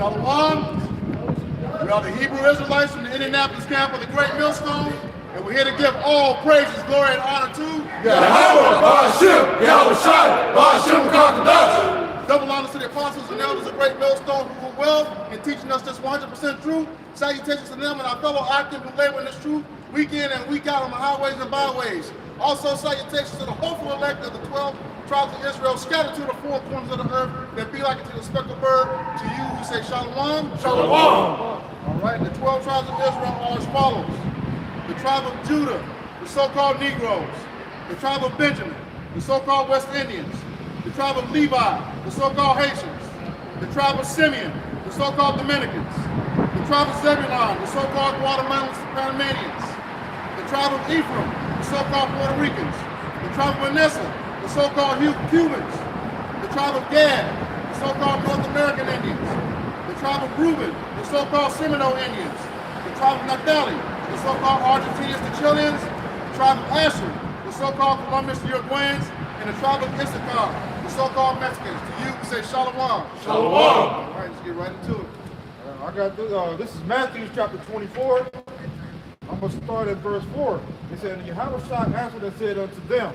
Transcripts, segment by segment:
Shalom. We are the Hebrew Israelites from the Indianapolis camp of the Great Millstone, and we're here to give all praises, glory, and honor to Yahweh, Ba'ashim, Yahweh Shai, Ba'ashim Kakadash. Double honor to the apostles and elders of Great Millstone who were well in teaching us this 100% truth. Salutations to them and our fellow active who labor in this truth week in and week out on the highways and byways. Also salutations to the hopeful elect of the 12 tribes of Israel scattered to the four corners of the earth that be like it to the speckled bird. To you we say shalom. Shalom. All right, the 12 tribes of Israel are as follows. The tribe of Judah, the so-called Negroes. The tribe of Benjamin, the so-called West Indians. The tribe of Levi, the so-called Haitians. The tribe of Simeon, the so-called Dominicans. The tribe of Zebulon, the so-called Guatemalans, Panamanians. The tribe of Ephraim, the so-called Puerto Ricans. The tribe of Manasseh, the so-called Cubans. The tribe of Gad, the so-called North American Indians. The tribe of Reuben, the so-called Seminole Indians. The tribe of Naphtali, the so-called Argentinians, the Chileans. The tribe of Asher, the so-called Columbus, the Uruguayans. And the tribe of Issachar, the so-called Mexicans. To you, we say shalom. Shalom. All right, let's get right into it. I got this is Matthew chapter 24. I'm going to start at verse 4. It said, and Yahushua answered and said unto them,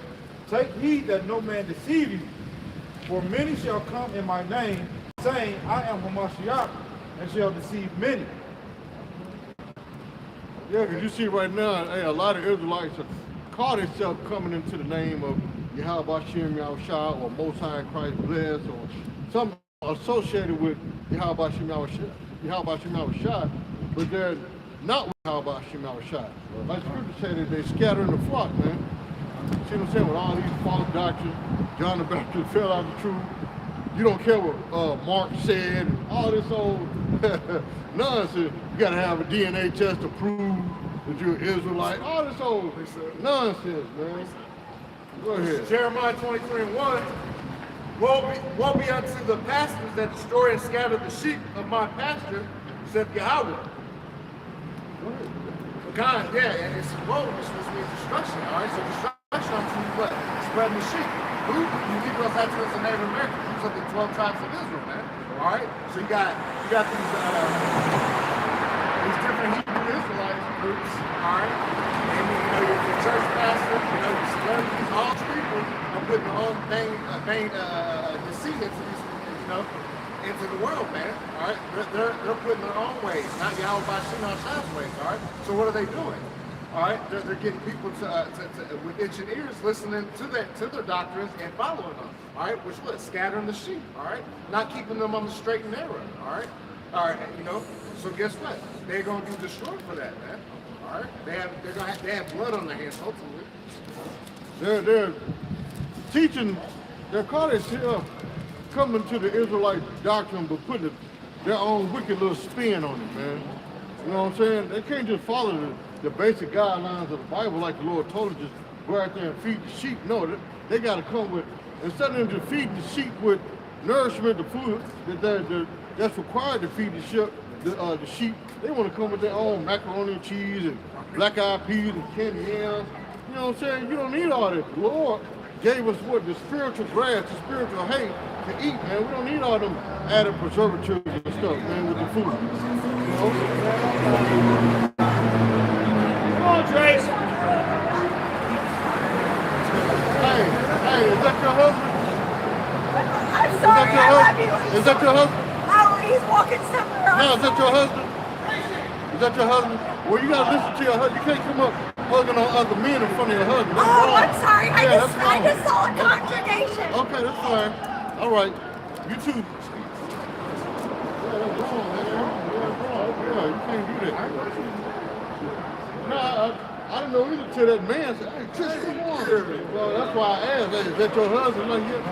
take heed that no man deceive you, for many shall come in my name, saying, I am Hamashiach, and shall deceive many. Yeah, because you see right now, hey, a lot of Israelites have caught themselves coming into the name of Yahweh Shem Yahushua or Most High Christ Bless or some associated with Yahweh Shem Yahushua, but they're not with Yahweh Shem Yahushua. Like the scripture said, that they scatter in the flock, man. See what I'm saying? With all these false doctrines, John the Baptist fell out of the truth. You don't care what Mark said, and all this old nonsense. You got to have a DNA test to prove that you're an Israelite. All this old nonsense, man. Go ahead. Jeremiah 23:1. Woe be unto the pastors that destroy and scatter the sheep of my pasture, saith Yahweh. God, yeah, and it's woe, which means destruction. All right, so destruction unto what? Spreading the sheep. Who? You Negroes had to us in Native Americans. These are the 12 tribes of Israel, man. All right, so you got these different Hebrew Israelite groups. All right, and your church pastor, your celebrities, all these people are putting their own deceit into these, into the world, man. All right, they're putting their own ways, not Yahweh Ba'ashim Yahshua's ways. All right, so what are they doing? All right, they're getting people with itching ears, listening to their doctrines and following them. All right, which what? Scattering the sheep. All right, not keeping them on the straight and narrow. All right, So guess what? They're going to be destroyed for that, man. All right, they have blood on their hands. Hopefully, They're teaching. They're calling themselves coming to the Israelite doctrine, but putting their own wicked little spin on it, man. You know what I'm saying? They can't just follow the basic guidelines of the Bible like the Lord told them, just go out there and feed the sheep. No, they got to come with, instead of them just feeding the sheep with nourishment, the food that's required to feed the sheep, they want to come with their own macaroni and cheese and black-eyed peas and candy yams. You know what I'm saying? You don't need all that. The Lord gave us what? The spiritual grass, the spiritual hay to eat, man. We don't need all them added preservatives and stuff, man, with the food. You know? come on, Trace. Hey, is that your husband? I'm sorry, I love you. Is that your husband? Oh, he's walking somewhere. No, is that your husband? Is that your husband? Well, you gotta listen to your husband. You can't come up hugging on other men in front of your husband. That's Oh, wrong. I'm sorry. I that's wrong. just saw a contradiction. Okay, that's fine. All right. You too. Yeah, that's wrong, man. That's wrong. Yeah, you can't do that. No, I didn't know either till that man said, hey, Chris, come on. Well, that's why I asked, hey, is that your husband? Like, yeah,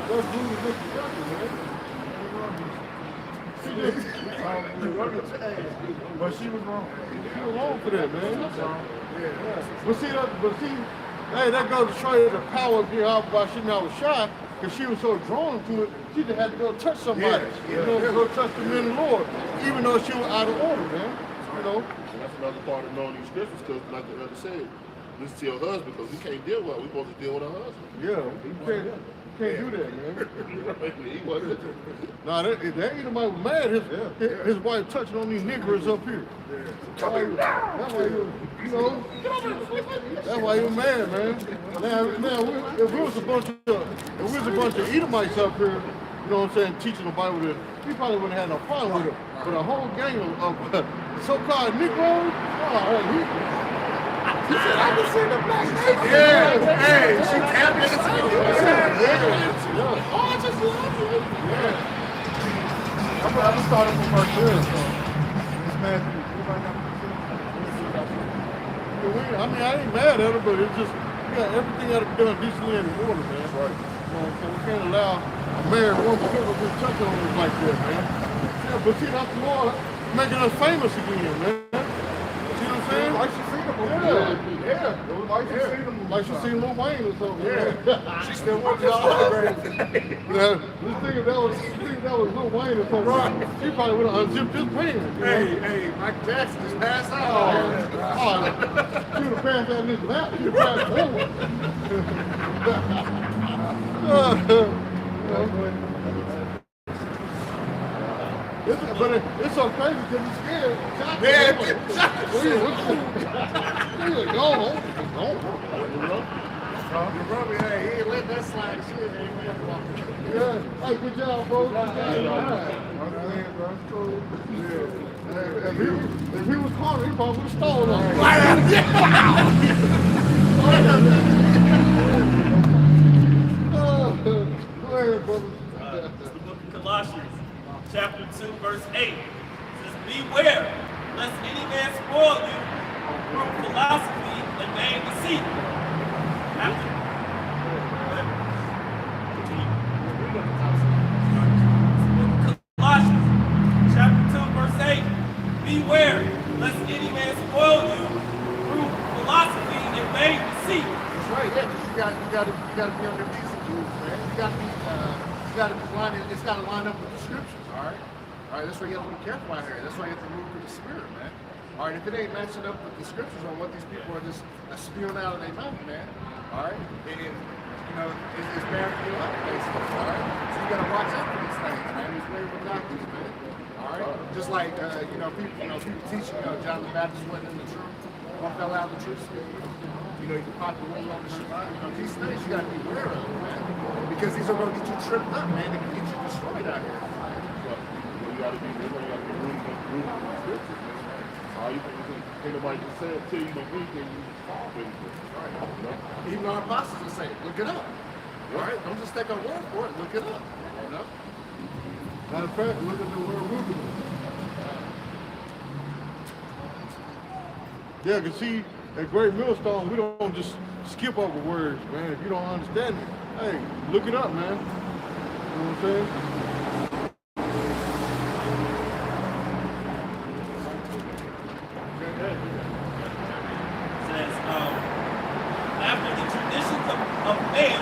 that's really disrespectful, man. But she was wrong. You were wrong for that, man. But see, hey, that goes to show you the power of Yahweh Shem Yahushua, because she was so drawn to it, she just had to go touch somebody. Go touch the men of the Lord, even though she was out of order, man. You know. And that's another part of knowing these scriptures, because like the other said, listen to your husband, because we can't deal with her. We're supposed to deal with our husband. Yeah, you can't. can't do that, man. He wasn't. Nah, that Edomite was mad. His wife touching on these niggers up here. That's why he was, you know, that's why he was mad, man. Now, if we was a bunch of Edomites up here, you know what I'm saying, teaching the Bible, then we probably wouldn't have no problem with it. But a whole gang of so-called Negroes, He said, I can see the black man. Yeah, hey, she tapped me in the teeth. Oh, I just love you. I'm gonna start it from verse 2. It's Matthew. Everybody got I mean, I ain't mad at her, but it's just, everything got to be done decently and in order, man. Right. You know, so we can't allow a married woman to be touching on us like that, man. Yeah, but see, that's more making us famous again, man. See what I'm saying? like she seen them. Yeah. Like she seen them. Like she seen Lil Wayne or something. Yeah. She still wants y'all autographs. Now, this thing if that was Lil Wayne or something, right. She probably would have unzipped his pants. Hey, Michael Jackson just passed out. She would have passed out in his lap. She would have passed forward. But it's so crazy because he's scared. Go. Brother, hey, he ain't let that slide. Shit, Yeah. Hey, good job, bro. Good job. If he was calling, he probably would have stolen him. Go ahead, brother. It's the book of Colossians, chapter 2, verse 8. It says, beware, lest any man spoil you through philosophy and vain deceit. Colossians, chapter 2, verse 8. Beware, lest any man spoil you through philosophy and vain deceit. That's right, yeah, because you gotta be on them decent rules, man. You gotta be it's gotta line up with the scriptures, all right? All right, that's why you have to be careful out here. That's why you have to move through the spirit, man. All right, if it ain't matching up with the scriptures on what these people are just spewing out of their mouth, man. All right, and you know, it's bearing you up, basically. All right, so you gotta watch out for these things, man. These wayward doctrines, man. All right, just like people teaching, John the Baptist wasn't in the truth, or fell out of the truth. You know, you pop the wing on the shit. These things you gotta be aware of, man, because these are gonna get you tripped up, man. They can get you destroyed out here. You gotta be rooted in scriptures, man. All you think nobody just say it to you, but we can fall into it. Right. You know? Even our apostles will say, look it up. All right, don't just take our word for it. Look it up. You know. Matter of fact, look at the word rooted. Yeah, because see, at Great Millstone, we don't just skip over words, man. If you don't understand it, hey, look it up, man. You know what I'm saying? Says, after the traditions of man,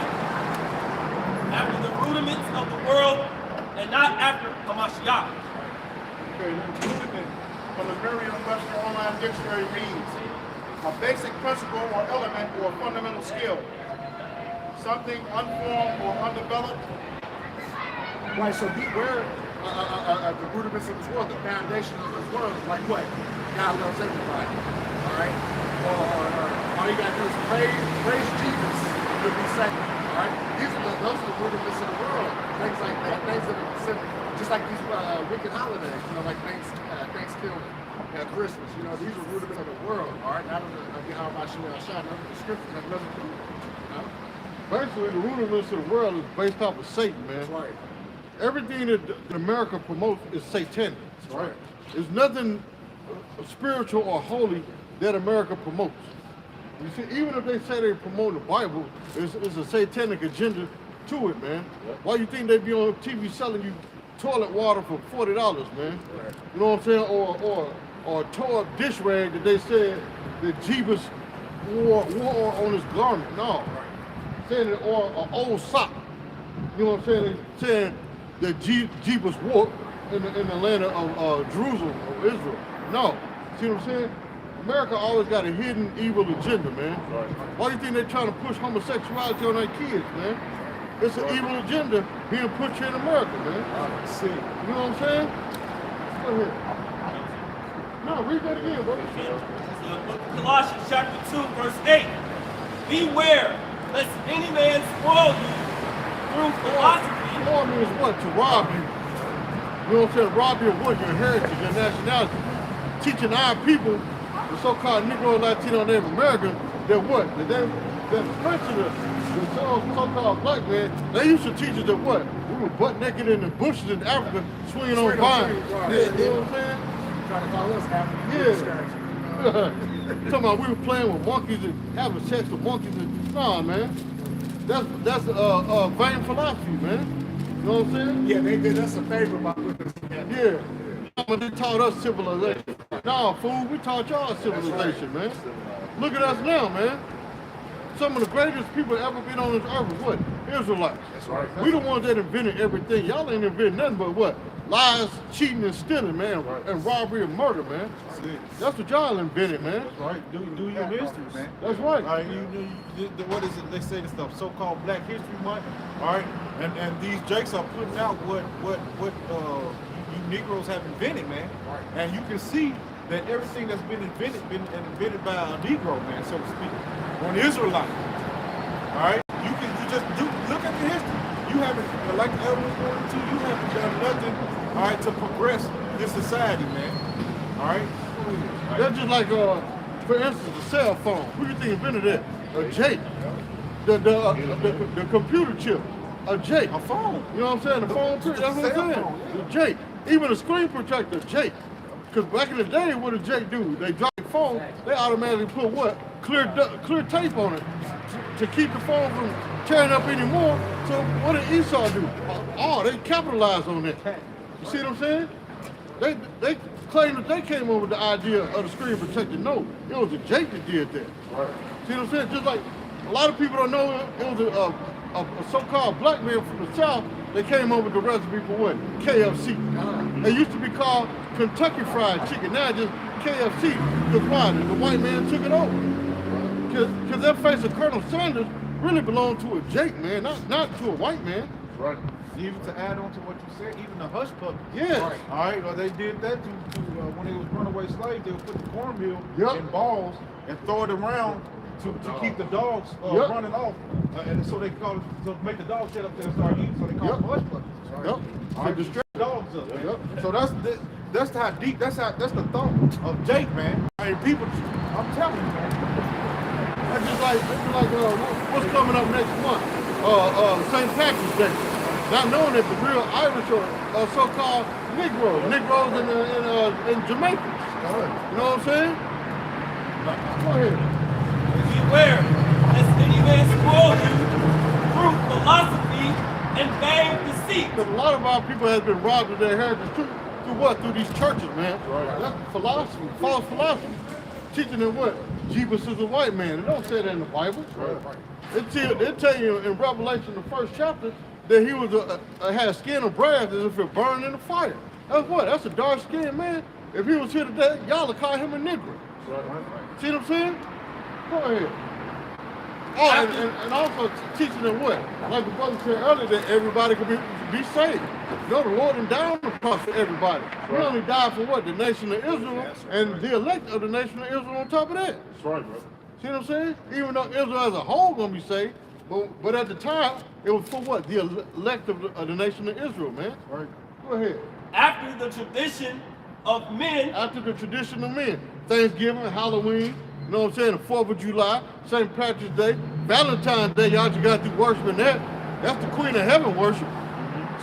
after the rudiments of the world, and not after Hamashiach. Okay, rudiment from the Merriam-Webster Online Dictionary means a basic principle or element or fundamental skill. Something unformed or undeveloped. Right, so beware the rudiments of this world, the foundation of this world is like what? God loves everybody. All right? Or all you gotta do is praise Jesus to be saved. All right? Those are the rudiments of the world. Things like that, things that are simple. Just like these wicked holidays, like Thanksgiving, Christmas. These are rudiments of the world. All right? Not of the Shah, none of the scriptures have nothing to do with it. Basically, the rudiments of the world is based off of Satan, man. That's right. Everything that America promotes is satanic. That's right. There's nothing spiritual or holy that America promotes. You see, even if they say they promote the Bible, there's a satanic agenda to it, man. Why you think they be on TV selling you toilet water for $40, man? Right. You know what I'm saying? Or a tore up dish rag that they said that Jeebus wore on his garment. No. Saying it, or an old sock. You know what I'm saying? They're saying that Jeebus wore in the land of Jerusalem or Israel. No. See what I'm saying? America always got a hidden evil agenda, man. Right. Why do you think they're trying to push homosexuality on their kids, man? It's an evil agenda being put here in America, man. See. You know what I'm saying? Go ahead. No, read that again, bro. So the book of Colossians chapter 2, verse 8. Beware, lest any man spoil you through philosophy. Spoil means what? To rob you. You know what I'm saying? Rob you of what? Your heritage, your nationality. Teaching our people, the so-called Negro, Latino, Native American, that what? That especially the so-called black man, they used to teach us that what? We were butt naked in the bushes in Africa, swinging on vines. Yeah, you know what I'm saying? Trying to call us African Yeah. Talking about we were playing with monkeys and having sex with monkeys. And, nah, man. That's vain philosophy, man. You know what I'm saying? Yeah, they did us a favor by putting us together. Yeah. But they taught us civilization. Nah, fool, we taught y'all civilization, man. Look at us now, man. Some of the greatest people ever been on this earth is what? Israelites. That's right. We the ones that invented everything. Y'all ain't invented nothing but what? Lies, cheating, and stealing, man, and robbery and murder, man. That's what y'all invented, man. Right? Do your history, man. That's right. All right, what is it? They say the stuff, so-called Black History Month. All right, and these jakes are putting out what you Negroes have invented, man. And you can see that everything that's been invented by a Negro, man, so to speak, or an Israelite. All right, you just look at the history. You haven't, like the elder was going to, you haven't done nothing, all right, to progress this society, man. All right. That's just like, for instance, a cell phone. Who do you think invented that? A Jake. The computer chip. A Jake. A phone. You know what I'm saying? The phone too. That's what I'm saying. The Jake. Even a screen protector, Jake. Because back in the day, what did Jake do? They drop the phone, they automatically put what? Clear tape on it to keep the phone from tearing up anymore. So what did Esau do? Oh, they capitalized on that. You see what I'm saying? They claim that they came up with the idea of the screen protector. No, it was a Jake that did that. Right. See what I'm saying? Just like a lot of people don't know it was a so-called black man from the South. They came up with the recipe for what? KFC. It used to be called Kentucky Fried Chicken. Now it's just KFC. Because why? The white man took it over. Because that face of Colonel Sanders really belonged to a Jake, man, not to a white man. Right. Even to add on to what you said, even the hush puppies. Yes. Right. All right. Well, they did that to when they was runaway slaves. They would put the cornmeal Yep. in balls and throw it around to keep the dogs Yep. running off. And so they call it, to make the dogs shut up there and start eating. So they call Yep. them hush puppies. Yep. All To right. distract. Dogs up. Man. Yep. So that's how deep. That's the thought of Jake, man. I mean, people. I'm telling you, man. That's just like what's coming up next month? St. Patrick's Day. Not knowing that the real Irish are so-called Negroes in Jamaica. You know what I'm saying? Go ahead. Beware, lest any man spoil you through philosophy and vain deceit. Because a lot of our people have been robbed of their heritage through what? Through these churches, man. Right. That's philosophy, false philosophy. Teaching them what? Jesus is a white man. It don't say that in the Bible. Right. It tell you in Revelation, the 1st chapter, that he was had skin of brass as if it burned in the fire. That's what? That's a dark skinned man. If he was here today, y'all would call him a Negro. Right. See what I'm saying? Go ahead. Oh, and also teaching them what? Like the brother said earlier, that everybody could be saved. No, the Lord didn't die on the cross for everybody. He only died for what? The nation of Israel and the elect of the nation of Israel on top of that. That's right, bro. See what I'm saying? Even though Israel as a whole gonna be saved, but at the time, it was for what? The elect of the nation of Israel, man. Right. Go ahead. After the tradition of men, After the tradition of men, Thanksgiving, Halloween, you know what I'm saying? The 4th of July, St. Patrick's Day, Valentine's Day, y'all just got to worshiping that. That's the Queen of Heaven worship.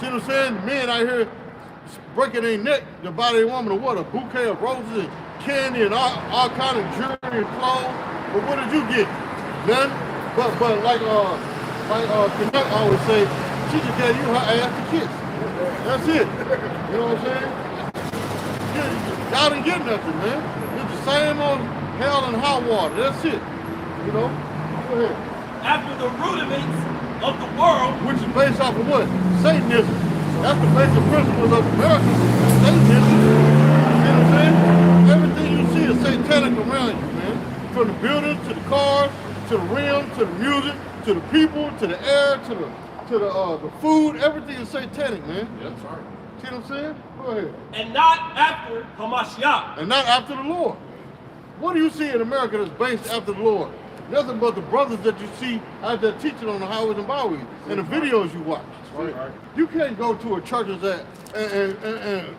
See what I'm saying? Men out here breaking their neck to buy their woman a what? A bouquet of roses and candy and all kind of jewelry and clothes. But what did you get? None. But like Canuck always say, she just gave you her ass to kiss. That's it. You know what I'm saying? Y'all didn't get nothing, man. It's the same old hell and hot water. That's it. You know? Go ahead. after the rudiments of the world, Which is based off of what? Satanism. That's the basic principles of America. Satanism. You know what I'm saying? Everything you see is satanic around you, man. From the buildings to the cars, to the rims, to the music, to the people, to the air, to the to the food, everything is satanic, man. Yeah, that's right. See what I'm saying? Go ahead. And not after Hamashiach. And not after the Lord. What do you see in America that's based after the Lord? Nothing but the brothers that you see out there teaching on the highways and byways and the videos you watch. Right. You can't go to a church and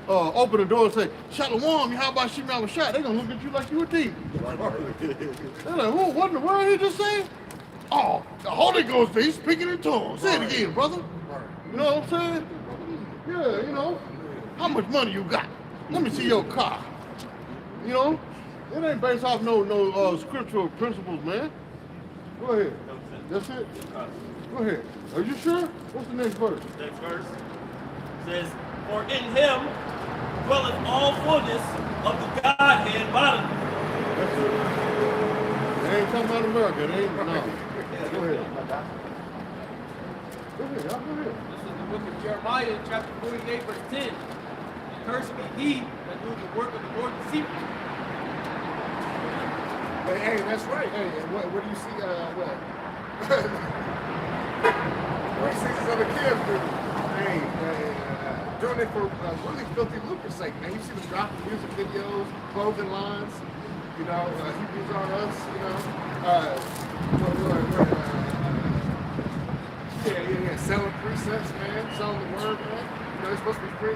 open the door and say, Shalom, how about Shema Shot? They're going to look at you like you a demon. Right. They're like, whoa, what in the world he just saying? Oh, the Holy Ghost, he's speaking in tongues. Say it again, brother. You know what I'm saying? Yeah, you know. How much money you got? Let me see your car. You know? It ain't based off no scriptural principles, man. Go ahead. That's it? Go ahead. Are you sure? What's the next verse? Next verse says, for in him dwelleth all fullness of the Godhead bodily. That's it. They ain't talking about America. They ain't, no. Go ahead. Go ahead. Y'all go ahead. This is the book of Jeremiah, chapter 48, verse 10. Cursed be he that doeth the work of the Lord deceitfully. Hey, that's right. Hey, and what do you see? What? 3/6 of the kids do. Hey, doing it for really filthy lucre's sake, man. You see them dropping music videos, clothing lines. You know, Hebrews on us. You know, yeah. Selling precepts, man. Selling the word, man. You know, it's supposed to be free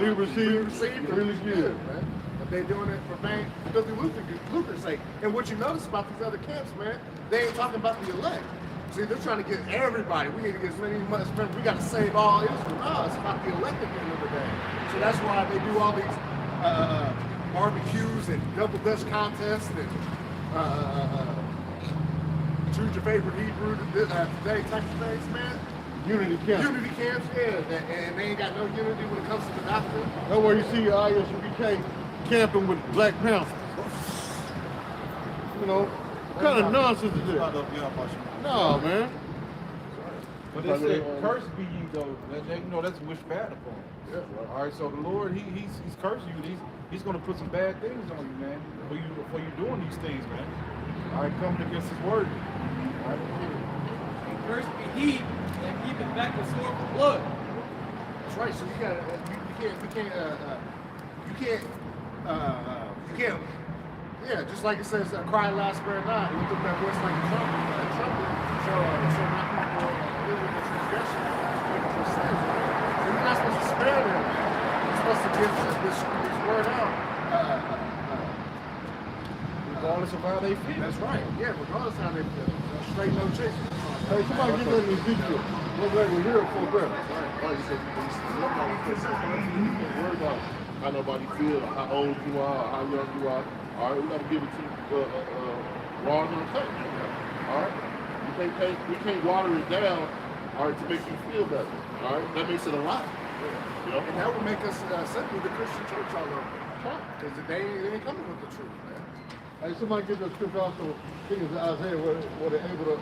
received, freely give, man. But they're doing it for filthy lucre's sake. And what you notice about these other camps, man, they ain't talking about the elect. See, they're trying to get everybody. We need to get as many months. We got to save all Israel. No, it's about the elect at the end of the day. So that's why they do all these barbecues and double dutch contests and choose your favorite Hebrew today type of things, man. Unity camp. Unity camps, yeah, and they ain't got no unity when it comes to the doctrine. That's where you see ISUBK camping with Black Panther. You know, what kind of nonsense is this? No, man. But they said, cursed be ye though. You know, that's wish bad upon. Yeah, right. All right, so the Lord, he's cursing you. He's going to put some bad things on you, man, for you doing these things, man. All right, coming against his word. All right. And cursed be he that keepeth back the sword for blood. That's right. So you got you can't. Yeah, just like it says, cry loud, spare not. You took that voice like a trumpet. So not people live with the transgression, making for sins. So you're not supposed to spare them. You're supposed to give this word out. Regardless of how they feel. That's right. Yeah, regardless of how they feel. Straight no chase. Hey, somebody get that in Ezekiel. Look like we're here for better. Right, so you can't worry about how nobody feels, how old you are, how young you are. All right, we got to give it to raw and uncut. All right, we can't water it down. All right, to make you feel better. All right, that makes it a lot. You know? And that would make us simply the Christian church all over. Because they ain't coming with the truth, man. Hey, somebody get that scripture also. I think it's Isaiah where they're able to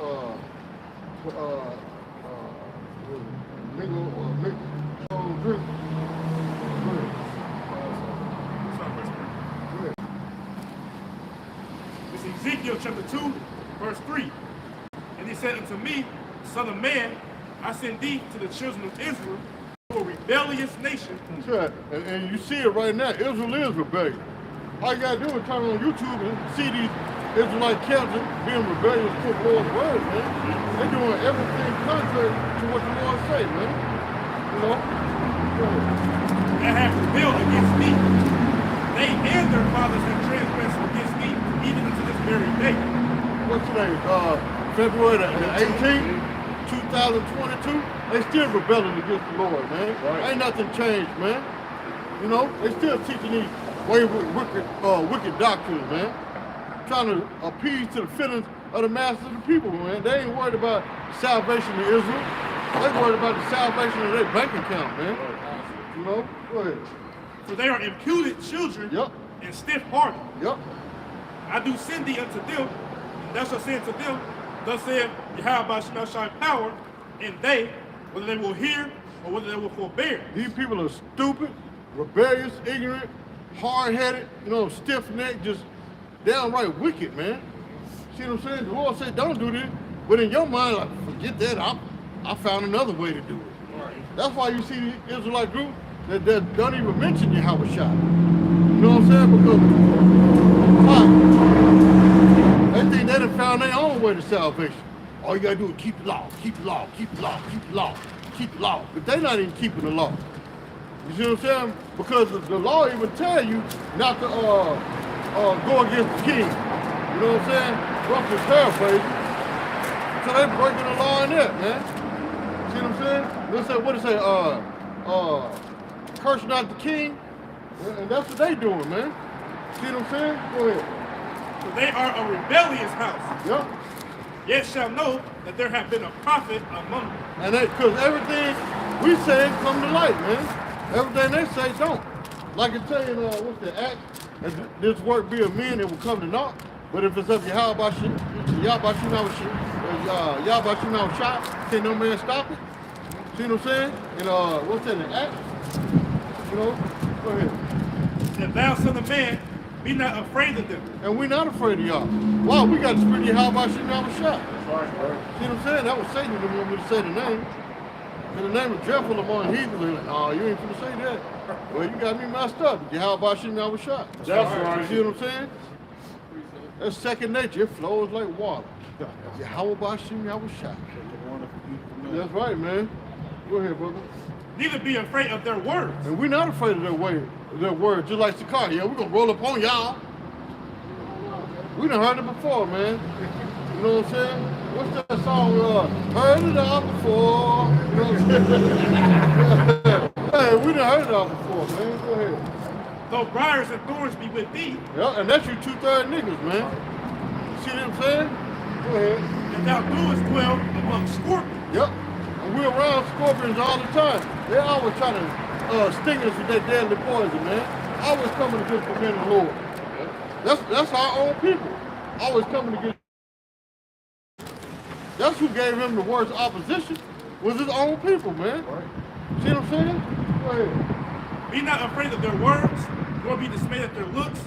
mingle or mix drink. It's Ezekiel chapter 2, verse 3. And he said unto me, Son of man, I send thee to the children of Israel, to a rebellious nation. Sure. And you see it right now. Israel is rebellious. All you gotta do is turn on YouTube and see these Israelite camps being rebellious to the Lord's word, man. They're doing everything contrary to what the Lord say, man. You know? That have rebelled against me. They and their fathers have transgressed against me, even unto this very day. What's today? February the 18th, 2022. They still rebelling against the Lord, man. Right. Ain't nothing changed, man. You know? They still teaching these wicked doctrines, man. Trying to appease to the feelings of the masses of the people, man. They ain't worried about salvation of Israel. They worried about the salvation of their bank account, man. You know? Go ahead. For they are imputed children Yep. and stiff-hearted. Yep. I do send thee unto them, and thou shalt say unto them, thus saith Yahweh shall shine power, and they, whether they will hear or whether they will forbear. These people are stupid, rebellious, ignorant, hard-headed, you know, stiff-necked, just downright wicked, man. See what I'm saying? The Lord said, don't do this. But in your mind, like, forget that. I found another way to do it. That's why you see the Israelite group that don't even mention Yahweh Shai. You know what I'm saying? Because why? They think they done found their own way to salvation. All you gotta do is keep the law, keep the law, keep the law, keep the law, keep the law. But they're not even keeping the law. You see what I'm saying? Because the law even tell you not to go against the king. You know what I'm saying? Well, I'm just paraphrasing. So they breaking the law in there, man. See what I'm saying? Let's say, what it say? Curse not the king. And that's what they doing, man. See what I'm saying? Go ahead. For they are a rebellious house. Yep. Yet shall know that there have been a prophet among them. And because everything we say come to light, man. Everything they say don't. Like it tell you, what's the act? If this work be of men, it will come to naught. But if it's up to Yahweh Shai, can no man stop it? See what I'm saying? And what's that, the act? You know? Go ahead. And thou, son of man, be not afraid of them. And we're not afraid of y'all. Wow, we got the spirit of Yahweh Shai. See what I'm saying? That was Satan who didn't want me to say the name. And the name is dreadful among heathens. They're like, oh, you ain't finna say that. Well, you got me messed up. Yahweh Shai. That's right. You see what I'm saying? That's second nature. It flows like water. Yahweh Shai. That's right, man. Go ahead, brother. Neither be afraid of their words. And we're not afraid of their words, just like Sakar. Yeah, we're gonna roll up on y'all. We done heard it before, man. You know what I'm saying? What's that song? Heard it all before. You know what I'm saying? Hey, we done heard it all before, man. Go ahead. Though briars and thorns be with thee, Yeah, and that's you 2/3 niggas, man. See what I'm saying? Go ahead. and thou doest dwell among scorpions. Yep. And we're around scorpions all the time. They always trying to sting us with that deadly poison, man. Always coming against the men of the Lord. That's our own people. Always coming against. That's who gave him the worst opposition, was his own people, man. See what I'm saying? Go ahead. Be not afraid of their words, nor be dismayed at their looks,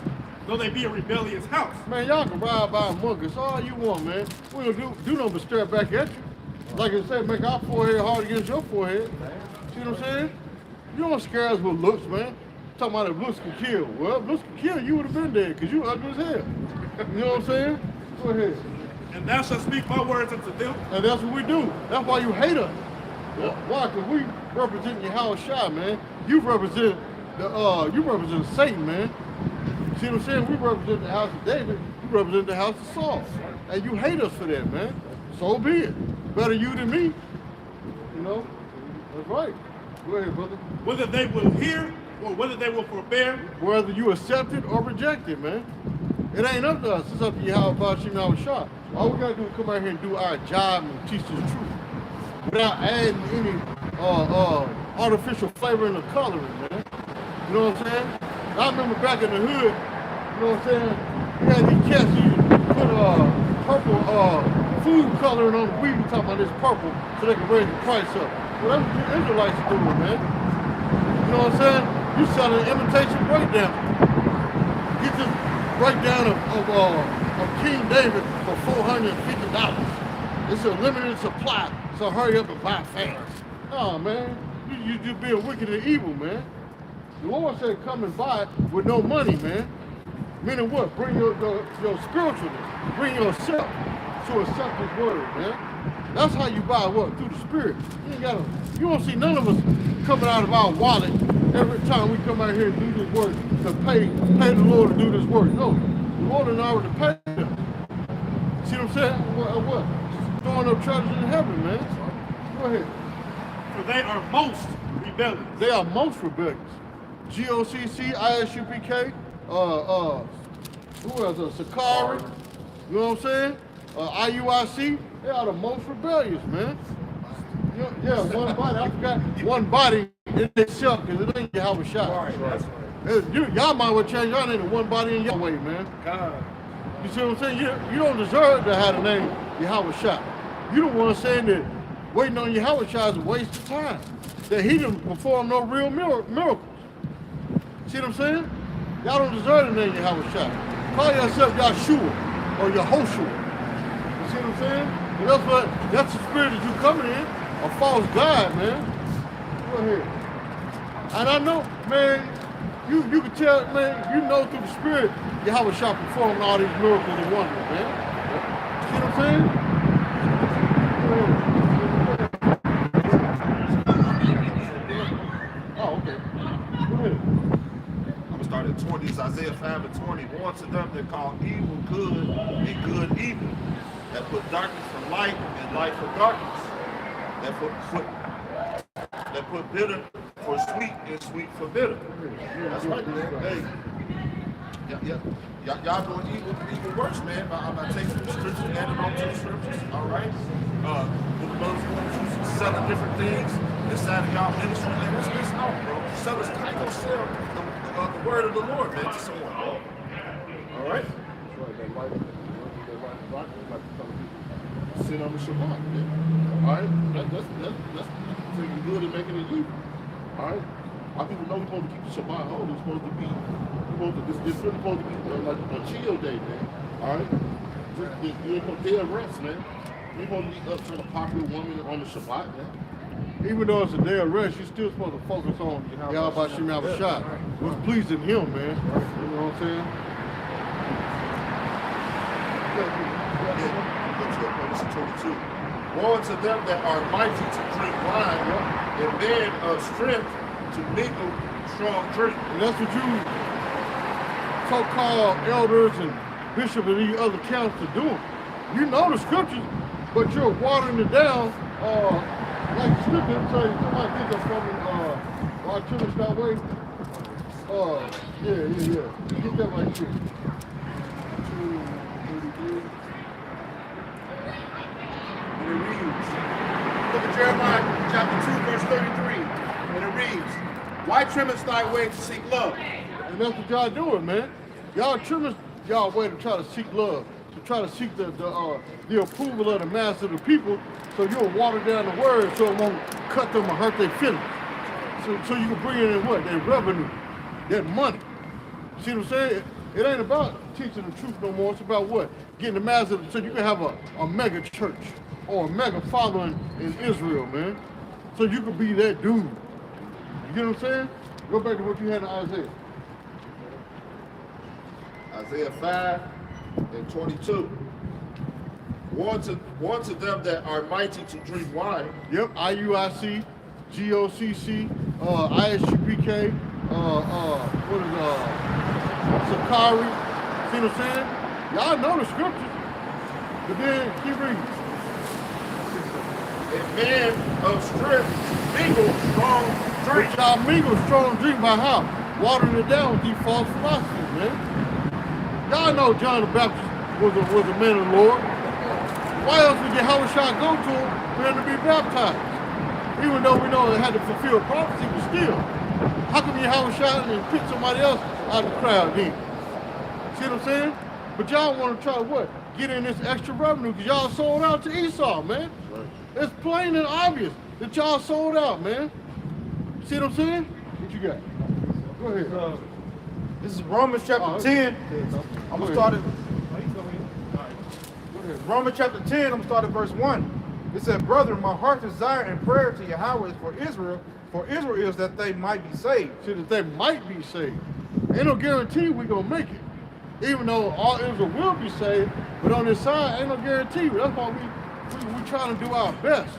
though they be a rebellious house. Man, y'all can ride by among us all you want, man. We don't do nothing but stare back at you. Like I said, make our forehead hard against your forehead. See what I'm saying? You don't scare us with looks, man. Talking about if looks can kill. Well, if looks can kill, you would have been dead, because you ugly as hell. You know what I'm saying? Go ahead. And thou shalt speak my words unto them. And that's what we do. That's why you hate us. Why? Because we represent Yahweh Shai, man. You represent Satan, man. See what I'm saying? We represent the house of David. You represent the house of Saul. And you hate us for that, man. So be it. Better you than me. You know? That's right. Go ahead, brother. Whether they will hear or whether they will forbear, Whether you accept it or reject it, man. It ain't up to us. It's up to Yahweh Shai. All we gotta do is come out here and do our job and teach the truth. Without adding any artificial flavoring or coloring, man. You know what I'm saying? I remember back in the hood, you know what I'm saying? We had these cats who put purple food coloring on the weed. We talking about this purple so they can raise the price up. Well, that's what the Israelites are doing, man. You know what I'm saying? You selling imitation breakdown. Get this breakdown of King David for $450. It's a limited supply, so hurry up and buy fast. Oh man, you just being wicked and evil, man. The Lord said come and buy it with no money, man. Meaning what? Bring your spiritualness, bring yourself to accept His word, man. That's how you buy what? Through the Spirit. You don't see none of us coming out of our wallet every time we come out here and do this work to pay the Lord to do this work. No, the Lord has already paid them. See what I'm saying? What? Throwing up treasures in heaven, man. Go ahead. for they are most rebellious. They are most rebellious. GOCC, ISUPK, who else? Sakari, you know what I'm saying? IUIC, they are the most rebellious, man. Yeah, one body. I forgot one body in itself because it ain't Yahweh Shai. Right. Y'all might well change your name to one body in Yahweh, man. God. You see what I'm saying? You don't deserve to have the name Yahweh Shai. You the one saying that waiting on Yahweh Shai is a waste of time. That he didn't perform no real miracles. See what I'm saying? Y'all don't deserve the name Yahweh Shai. Call yourself Yahshua or Yehoshua. You see what I'm saying? That's the spirit that you coming in, a false god, man. Go ahead. And I know, man, you can tell, man, you know through the spirit, Yahweh shall perform all these miracles and wonders, man. See what I'm saying? Go ahead. Oh, okay. Go ahead. I'm gonna start at 20. It's Isaiah 5 and 20. Warn to them that call evil good and good evil, that put darkness for light and light for darkness, that put bitter for sweet and sweet for bitter. That's right. Hey, y'all doing evil worse, man. I'm not taking the scriptures and adding on to the scriptures. All right. Those who's selling different things inside of y'all ministry, man, it's out, bro. Sellers can't go sell the word of the Lord, man, to someone. Bro. All right. Sin on the Shabbat, man. All right, that's taking good and making it evil. All right, our people know we're supposed to keep the Shabbat holy. It's supposed to be, it's really supposed to be like a chill day, man. All right, you ain't supposed to day of rest, man. You ain't supposed to be up to a popular woman on the Shabbat, man. Even though it's a day of rest, you're still supposed to focus on Yahweh Shem Shah, what's pleasing him, man. You know what I'm saying? Verse 22. Woe to them that are mighty to drink wine, and men of strength to mingle strong drink. And that's what you so-called elders and bishops and these other counts are doing. You know the scriptures, but you're watering it down. Like the scripture say, somebody get that from me, why children that way? Yeah. Get that right here. And it reads, look at Jeremiah chapter 2, verse 33. And it reads, why trimmest thy way to seek love? And that's what y'all doing, man. Y'all trimming y'all way to try to seek love, to try to seek the approval of the mass of the people, so you'll water down the word so it won't cut them or hurt their feelings. So you can bring in what? Their revenue, that money. See what I'm saying? It ain't about teaching the truth no more. It's about what? Getting the mass of so you can have a mega church or a mega following in Israel, man. So you can be that dude. You get what I'm saying? Go back to what you had in Isaiah. Isaiah 5 and 22. Warn to them that are mighty to drink wine. Yep, IUIC, GOCC, ISGPK, what is Sakari. See what I'm saying? Y'all know the scriptures. But then keep reading. And men of strength mingle strong drink. But y'all mingle strong drink by how? Watering it down with these false philosophies, man. Y'all know John the Baptist was a man of the Lord. Why else would Yahweh Shah go to him for him to be baptized? Even though we know it had to fulfill prophecy, but still. How come Yahweh Shah and pick somebody else out of the crowd then? See what I'm saying? But y'all want to try to what? Get in this extra revenue because y'all sold out to Esau, man. Right. It's plain and obvious that y'all sold out, man. See what I'm saying? What you got? Go ahead. This is Romans chapter 10. I'm going to start at Romans chapter 10, I'm going to start at verse 1. It said, brethren, my heart's desire and prayer to Yahweh is for Israel is that they might be saved. See, that they might be saved. Ain't no guarantee we're going to make it. Even though all Israel will be saved, but on this side, ain't no guarantee. That's why we trying to do our best.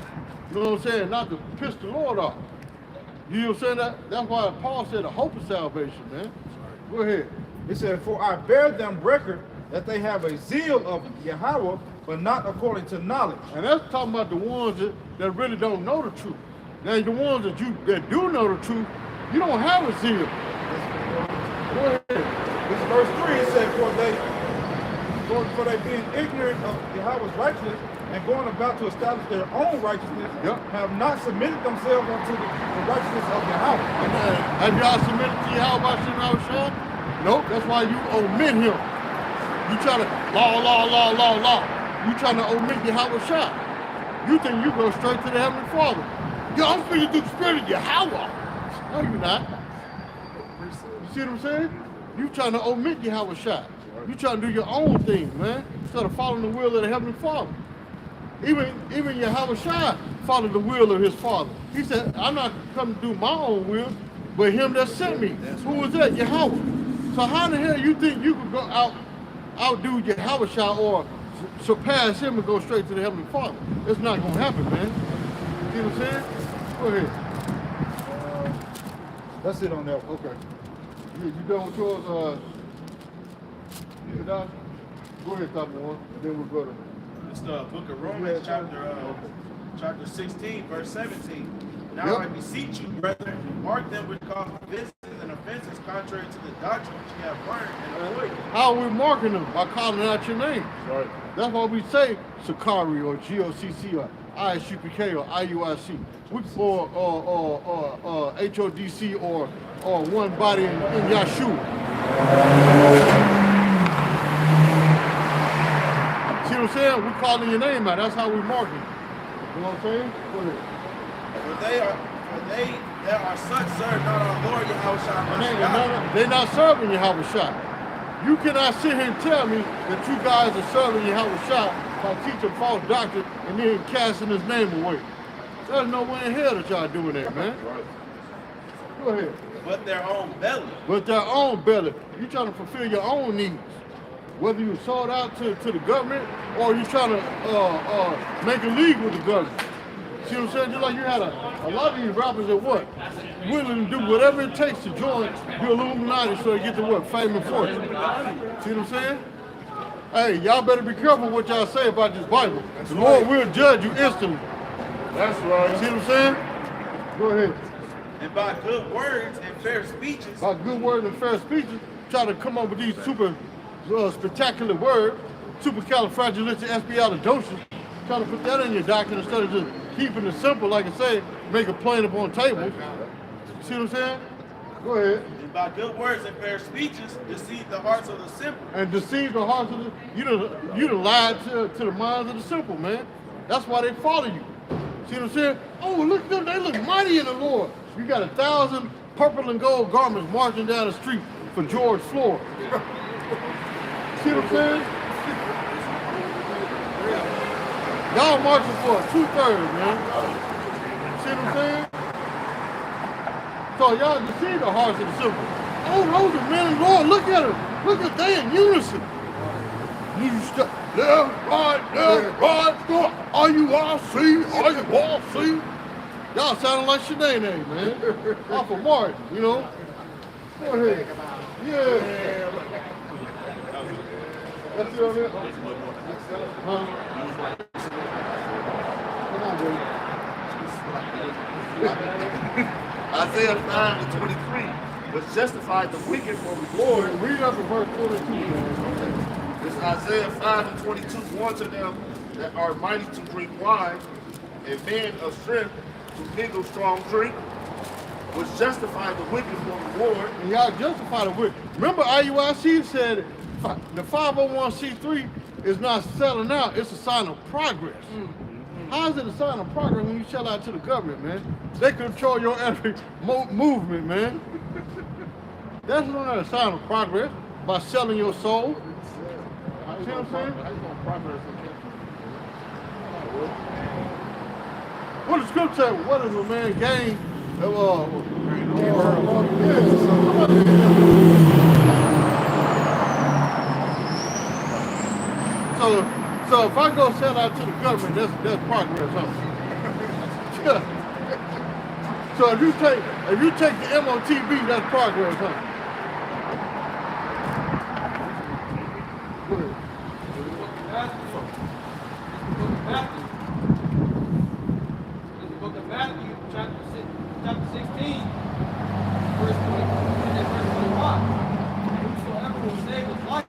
You know what I'm saying? Not to piss the Lord off. You know what I'm saying? That's why Paul said the hope of salvation, man. Go ahead. It said, for I bear them record that they have a zeal of Yahweh, but not according to knowledge. And that's talking about the ones that really don't know the truth. Now, the ones that do know the truth, you don't have a zeal. Go ahead. This is verse 3. It said, for they being ignorant of Yahweh's righteousness and going about to establish their own righteousness, have not submitted themselves unto the righteousness of Yahweh. Have y'all submitted to Yahweh Shah? Nope. That's why you omit him. You try to law. You trying to omit Yahweh Shah. You think you go straight to the Heavenly Father. Yo, I'm speaking through the Spirit of Yahweh. No, you're not. You see what I'm saying? You trying to omit Yahweh Shah. You trying to do your own thing, man, instead of following the will of the Heavenly Father. Even Yahweh Shai followed the will of his father. He said, I'm not come to do my own will, but him that sent me. Who was that? Yahweh. So how the hell you think you could go outdo Yahweh Shai or surpass him and go straight to the Heavenly Father? It's not gonna happen, man. See what I'm saying? Go ahead. That's it on that. Okay. You done with yours, you done? Go ahead, top one, and then we'll go to. It's the book of Romans, chapter 16, verse 17. Now Yep. I beseech you, brethren, mark them which cause divisions and offenses contrary to the doctrine which you have learned and avoid. How are we marking them? By calling out your name. Right. That's why we say Sakari or GOCC or ISUPK or IUIC. Or HODC or one body in Yahshua. See what I'm saying? We're calling your name out. That's how we mark it. You know what I'm saying? Go ahead. For they that are such serve not our Lord Yahweh Shai Mashiach. They're not serving Yahweh Shai. You cannot sit here and tell me that you guys are serving Yahweh Shai by teaching false doctrine and then casting his name away. There's no way in hell that y'all doing that, man. Right. Go ahead. But their own belly. With their own belly. You trying to fulfill your own needs. Whether you sold out to the government or you trying to make a league with the government. See what I'm saying? Just like you had a lot of these rappers that what? Willing to do whatever it takes to join the Illuminati so they get to what? Fame and fortune. See what I'm saying? Hey, y'all better be careful what y'all say about this Bible. The Lord will judge you instantly. That's right. See what I'm saying? Go ahead. And by good words and fair speeches. By good words and fair speeches, try to come up with these super spectacular words, supercalifragilisticexpialidocious. Try to put that in your doctrine instead of just keeping it simple, like I say, make it plain up on tables. See what I'm saying? Go ahead. And by good words and fair speeches, deceive the hearts of the simple. And deceive the hearts of the, you done lied to the minds of the simple, man. That's why they follow you. See what I'm saying? Oh, look at them, they look mighty in the Lord. You got 1,000 purple and gold garments marching down the street for George Floyd. See what I'm saying? Y'all marching for 2/3, man. See what I'm saying? So y'all deceive the hearts of the simple. Oh, those are men and Lord. Look at them. Look at they in unison. You left, right, go. IUIC, IUIC. Y'all sounding like Sinead, man. Off of Martin, you know. Go ahead. Yeah. That's it on there? Huh? Come on, baby. Isaiah 5:23 was justified the wicked for reward. Read up in verse 22, man. This Isaiah 5:22 warned to them that are mighty to drink wine, and men of strength to mingle strong drink, was justified the wicked for reward. And y'all justify the wicked. Remember IUIC said the 501c3 is not selling out, it's a sign of progress. How is it a sign of progress when you sell out to the government, man? They control your every movement, man. That's not a sign of progress by selling your soul. See what I'm saying? How you gonna progress in What does scripture say? What does a man gain? So if I go sell out to the government, that's progress, huh? So if you take the MOTB, that's progress, huh? Go ahead. The book of Matthew, chapter 16, verse 20 and verse 25. Whosoever will save his life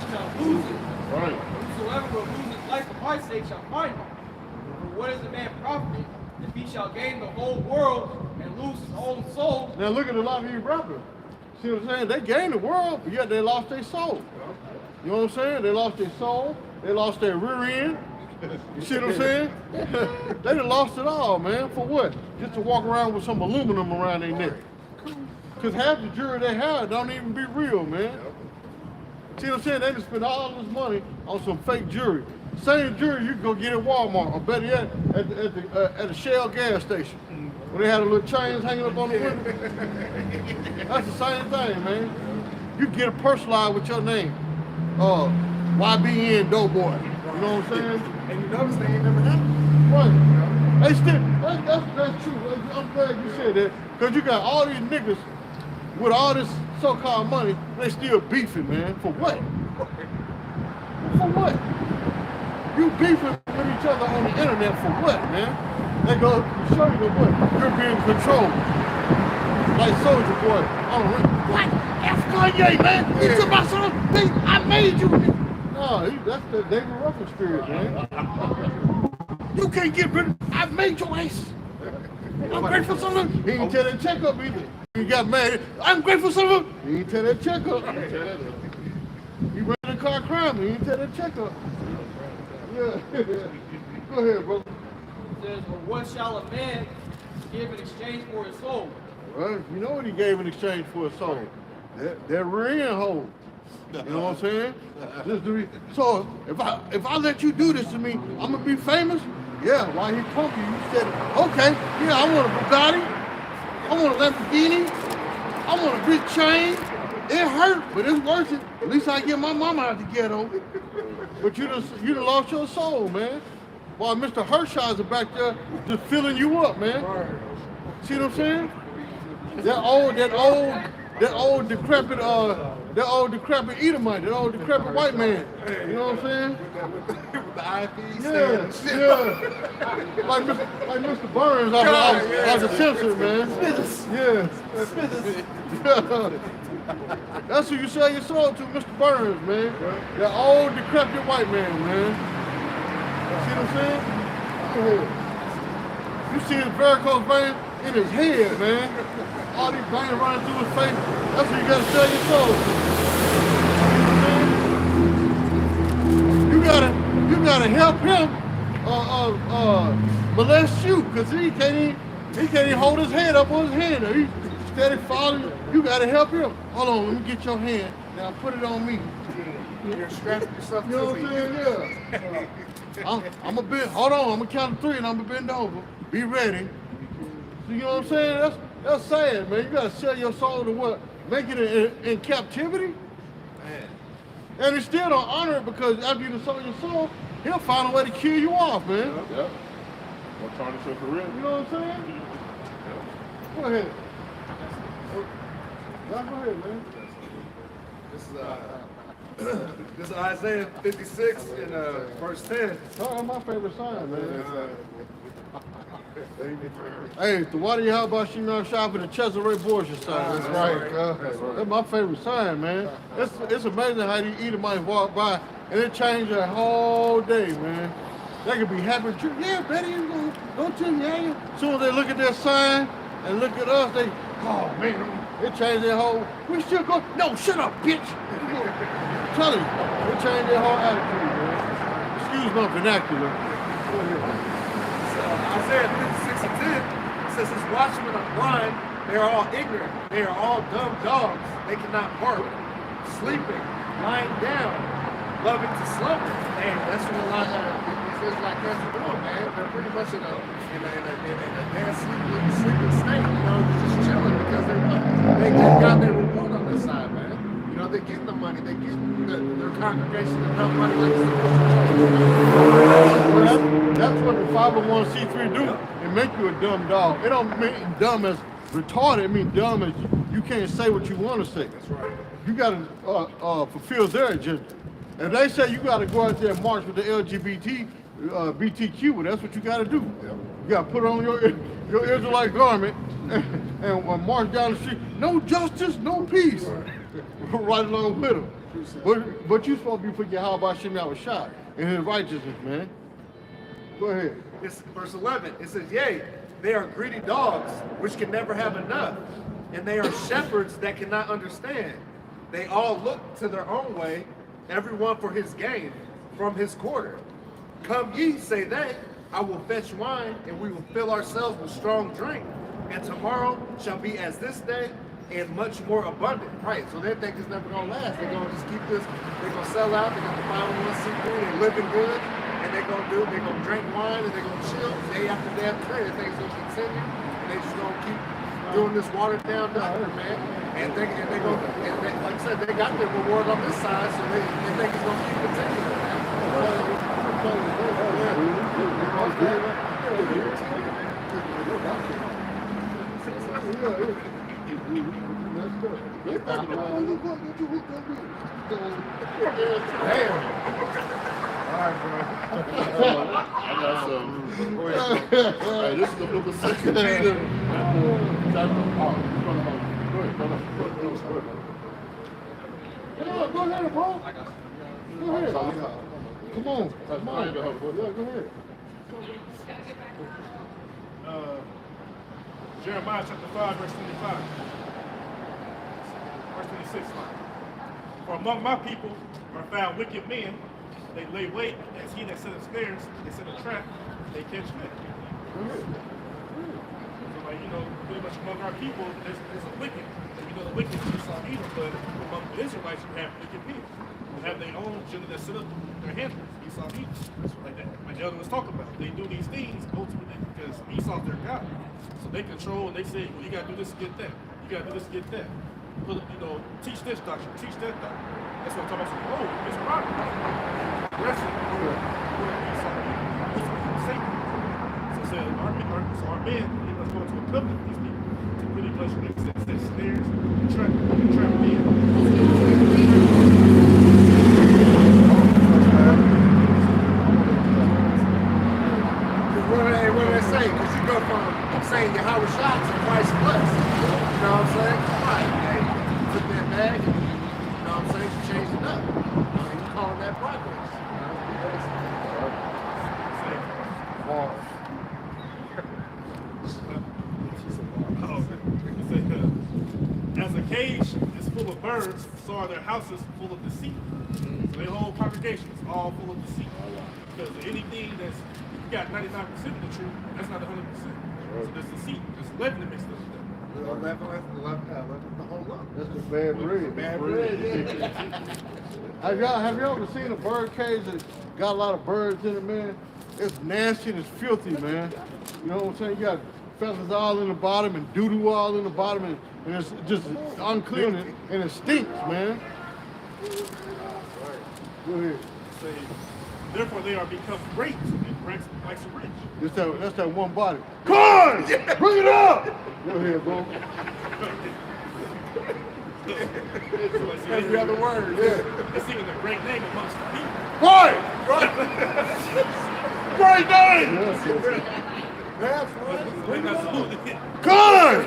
shall lose it. Right. Whosoever will lose his life for my sake shall find it. For what is a man profit if he shall gain the whole world and lose his own soul? Now look at a lot of these rappers. See what I'm saying? They gained the world, but yet they lost their soul. You know what I'm saying? They lost their soul. They lost their rear end. You see what I'm saying? They done lost it all, man. For what? Just to walk around with some aluminum around their neck. Because half the jewelry they have don't even be real, man. See what I'm saying? They just spend all this money on some fake jewelry. Same jury you can go get at Walmart, or better yet, at the Shell gas station. When they had a little chains hanging up on the window. That's the same thing, man. You get a personalized with your name. YBN Doughboy. You know what I'm saying? And you notice they ain't never happened. Right. They still, that's true. I'm glad you said that. Because you got all these niggas with all this so-called money, they still beefing, man. For what? For what? You beefing with each other on the internet for what, man? They go show you what? You're being controlled. Like Soldier Boy. What? F Kanye, man. You took my son. I made you. No, that's the David Ruffin spirit, man. You can't get rid of. I made your ass. I'm grateful for something. He didn't tell that checkup either. He got mad. I'm grateful for something. He didn't tell that checkup. He ran a car crime. He didn't tell that checkup. Yeah. Go ahead, bro. It says, or what shall a man give in exchange for his soul? Well, you know what he gave in exchange for his soul? That rear end hole. You know what I'm saying? So if I let you do this to me, I'm gonna be famous? Yeah, while he pumping you, said, okay, yeah, I want a Bugatti, I want a Lamborghini, I want a big chain. It hurt, but it's worth it. At least I get my mama out the ghetto. But you done lost your soul, man. While Mr. Hershiser back there just filling you up, man. See what I'm saying? That old decrepit Edomite, that old decrepit white man. You know what I'm saying? With the eyepiece. Yeah. Like Mr. Burns out the censor, man. Yeah. That's who you sell your soul to, Mr. Burns, man. That old decrepit white man, man. See what I'm saying? You see his varicose vein in his head, man. All these veins running through his face. That's what you gotta sell your soul to. You gotta help him molest you, cause he can't even hold his head up on his hand. He's steady falling. You gotta help him. Hold on, let me get your hand. Now put it on me. You're strapping yourself You know what I'm saying? Yeah. I'm gonna bend. Hold on, I'm gonna count to 3 and I'm gonna bend over. Be ready. So, you know what I'm saying? That's sad, man. You gotta sell your soul to what? Make it in captivity? Man. And he still don't honor it because after you sold your soul, he'll find a way to kill you off, man. Yep. Or tarnish your career. You know what I'm saying? Go ahead. Go ahead, man. This is Isaiah 56 in verse 10. Oh, my favorite sign, man. Hey, the Wadi Habashim Shop and the Cesare Borgia sign. That's right. That's my favorite sign, man. It's amazing how these Edomites walk by and it changed their whole day, man. They could be happy. Yeah, Betty, you gonna go to me. As soon as they look at their sign and look at us, they, oh man, it changed their whole. We still go. No, shut up, bitch. I'm telling you, it changed their whole attitude, man. Excuse my vernacular. Isaiah 56 and 10 says, his watchmen are blind, they are all ignorant, they are all dumb dogs, they cannot bark, sleeping, lying down, loving to slumber. And that's what a lot of these Israelite guys are doing, man. They're pretty much in a dead sleeping state, you know, they're just chilling because they got their reward on their side, man. You know, they're getting the money, they're getting their congregation enough money like it's supposed to. That's what the 501c3 do. It make you a dumb dog. It don't mean dumb as retarded. It means dumb as you can't say what you want to say. That's right. You got to fulfill their agenda. If they say you got to go out there and march with the BTQ, well, that's what you got to do. You got to put on your Israelite garment and march down the street. No justice, no peace. Right along with them. But you supposed to be putting your how about Shem Yahushua in his righteousness, man. Go ahead. It's verse 11. It says, yea, they are greedy dogs, which can never have enough, and they are shepherds that cannot understand. They all look to their own way, everyone for his gain, from his quarter. Come ye, say they, I will fetch wine, and we will fill ourselves with strong drink, and tomorrow shall be as this day, and much more abundant. Right, so they think it's never gonna last. They're gonna just keep this, they're gonna sell out, they got the 501c3, they're living good, they're gonna drink wine and they're gonna chill day after day after day. They think it's gonna continue, and they just gonna keep doing this watered down doctrine, man. And they like I said, they got their reward on this side, so they think it's gonna keep continuing, man. I got some. Hey, this is the book of 2 Peter. Chapter. Oh, go ahead. Yeah, go ahead, bro. Go ahead. Come on. Yeah, go ahead. Go ahead. Jeremiah chapter 5, verse 25. Verse 26. For among my people are found wicked men. They lay wait as he that setteth snares. They set a trap. They catch men. So, like, you know, pretty much among our people, there's a wicked. You know, the wicked is Esau and Edom, but among the Israelites, you have wicked men who have their own agenda that set up their handlers, Esau and Edom. Like the elder was talking about. They do these things ultimately because Esau's their God. So they control and they say, well, you got to do this to get that. You got to do this to get that. Put, you know, teach this doctrine, teach that doctrine. That's what I'm talking about. So, oh, it's proper. Wrestling. Satan. So our men, they must go into a covenant with these people to pretty much set snares and trap men. What do they say? Because you go from saying Yahweh Shah to Christ blessed. You know what I'm saying? Right. Hey, you took that bag and you know what I'm saying? You changed it up. You calling that progress. As a cage is full of birds, so are their houses full of deceit. So their whole congregation is all full of deceit. Because anything that's, you got 99% of the truth, that's not 100%. So there's deceit, there's 11 that mixed up with that. 11 the whole lot. That's the bad bread. Bad bread, yeah. Have y'all ever seen a bird cage that got a lot of birds in it, man? It's nasty and it's filthy, man. You know what I'm saying? You got feathers all in the bottom and doo-doo all in the bottom, and it's just unclean and it stinks, man. Go ahead. Say, therefore they are become great and ranks like some rich. That's that one body. Corn! Bring it up! Go ahead, bro. Every other word. Yeah. It's even a great name amongst the people. Right! Great name! That's They got salute. Corn!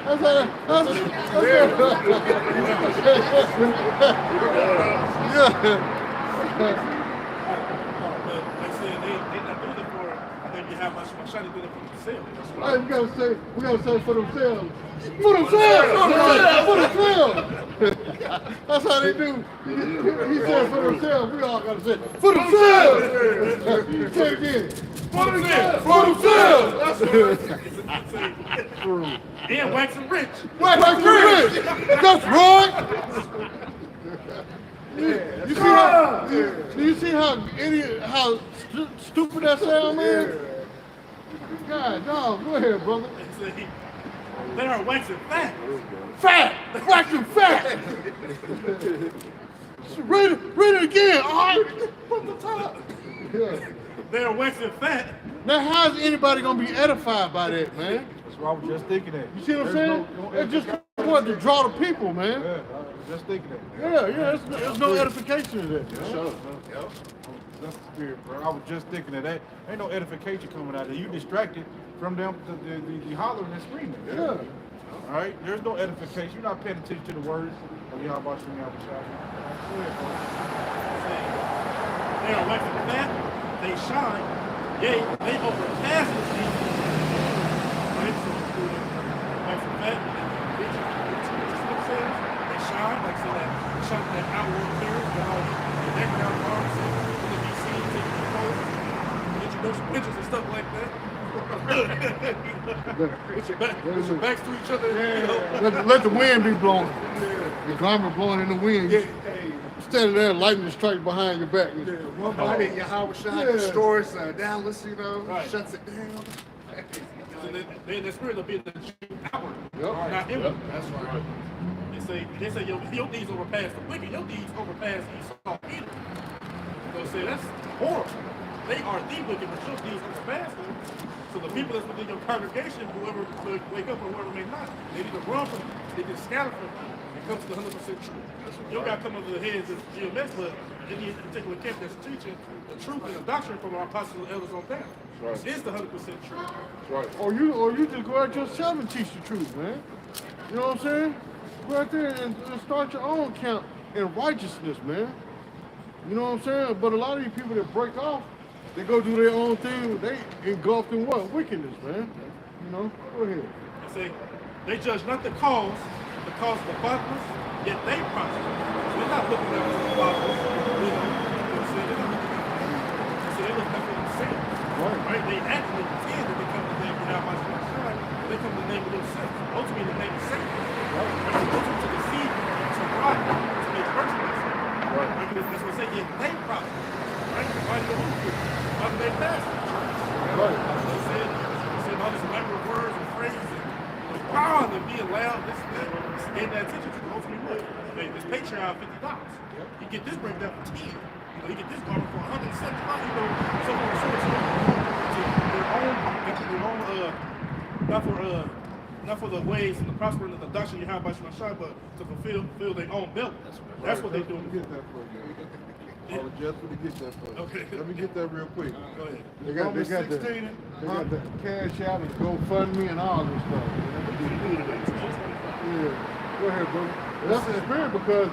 But like I said, they not doing it for them. You have much shiny doing it for themselves. That's Hey, right. we gotta say for themselves. For themselves! For themselves! That's how they do. He said for themselves. We all gotta say for themselves! Say it again. For themselves! For themselves! That's right. And wax and rich. Wax and rich! That's right! You see how stupid that sound, man? God, no, go ahead, brother. They are waxing fat. Fat! Waxing fat! Read it again, all right? From the top. Yeah. They are waxing fat. Now, how's anybody gonna be edified by that, man? That's what I was just thinking that. You see what I'm saying? It's just what to draw the people, man. Yeah, I was just thinking that. Yeah, there's no edification in that. Sure. That's the spirit, bro. I was just thinking of that. Ain't no edification coming out of there. You distracted from them, the hollering and screaming. Yeah. All right? There's no edification. You're not paying attention to the words of Yahweh Shem Yahweh Shai. They are waxing fat. They shine. Yea, they overpass the sea. Right? So, waxing fat. They shine. Like so that shine that outward appearance, the background parts, when they be seen taking the pose, introduction pictures and stuff like that. With your backs to each other. You know? Let the wind be blowing. The garment blowing in the wind. Yeah, standing there, lightning strike behind your back. Yeah, one I body. mean, Yahweh Shai Yeah. destroys Dallas, you know, Right. shuts it down. So the spirit will be the Jew outward, Yep. not inward. That's right. They say your deeds overpass the wicked, your deeds overpass Esau Edom. So say that's horrible. They are the wicked, but your deeds overpass them. So the people that's within your congregation, whoever wake up or whoever may not, they need to run from it. They need to scatter from it and come to the 100% truth. You don't got to come over the heads of GMS, but any particular camp that's teaching the truth and the doctrine from our apostles and elders on down. Right. This is the 100% truth. That's right. Or you just go out yourself and teach the truth, man. You know what I'm saying? Go out there and start your own camp in righteousness, man. You know what I'm saying? But a lot of these people that break off, they go do their own thing. They engulfed in what? Wickedness, man. You know? Go ahead. And say, they judge not the cause of the fatherless, yet they prosper. So they're not looking at the fatherless, you know what I'm saying? They're not looking at them. So they look at themselves. Right? They actually pretend that they come to the name of Yahweh Shai, but they come to the name of themselves. Ultimately, the name is Satan. Right? They go to deceive, to lie, to make virtuous. Right? That's what they say, yet they prosper. Right? Why do they lose? Why do they pass? Right. They said all these elaborate words and phrases and power to be allowed this and that. Gave that attention to the ultimate what? This Patreon $50. You get this breakdown for 10. You know, you get this garment for $175. You know, so on and so forth. To their own, not for the ways and the prospering of the doctrine you have by Shai, but to fulfill their own belly. That's what they're doing. Let me get that for you. Apologize for to get that for you. Okay. Let me get that real quick. Go ahead. They got the cash out and GoFundMe and all this stuff. Yeah. Go ahead, brother. That's the spirit because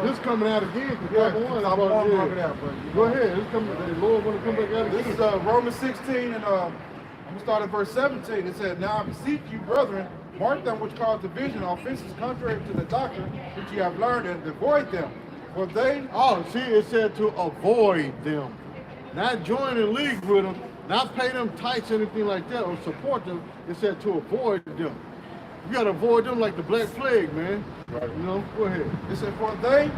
this coming out again. Yeah, Chapter 1. I want to bring it out, but Go ahead. It's coming. The Lord want to come back out again. this is Romans 16, and I'm going to start at verse 17. It said, Now I beseech you, brethren, mark them which cause division, offenses contrary to the doctrine which you have learned, and avoid them. For they Oh, see, it said to avoid them. Not join in league with them, not pay them tithes, anything like that, or support them. It said to avoid them. You got to avoid them like the Black Plague, man. Right. You know, go ahead. It said, For they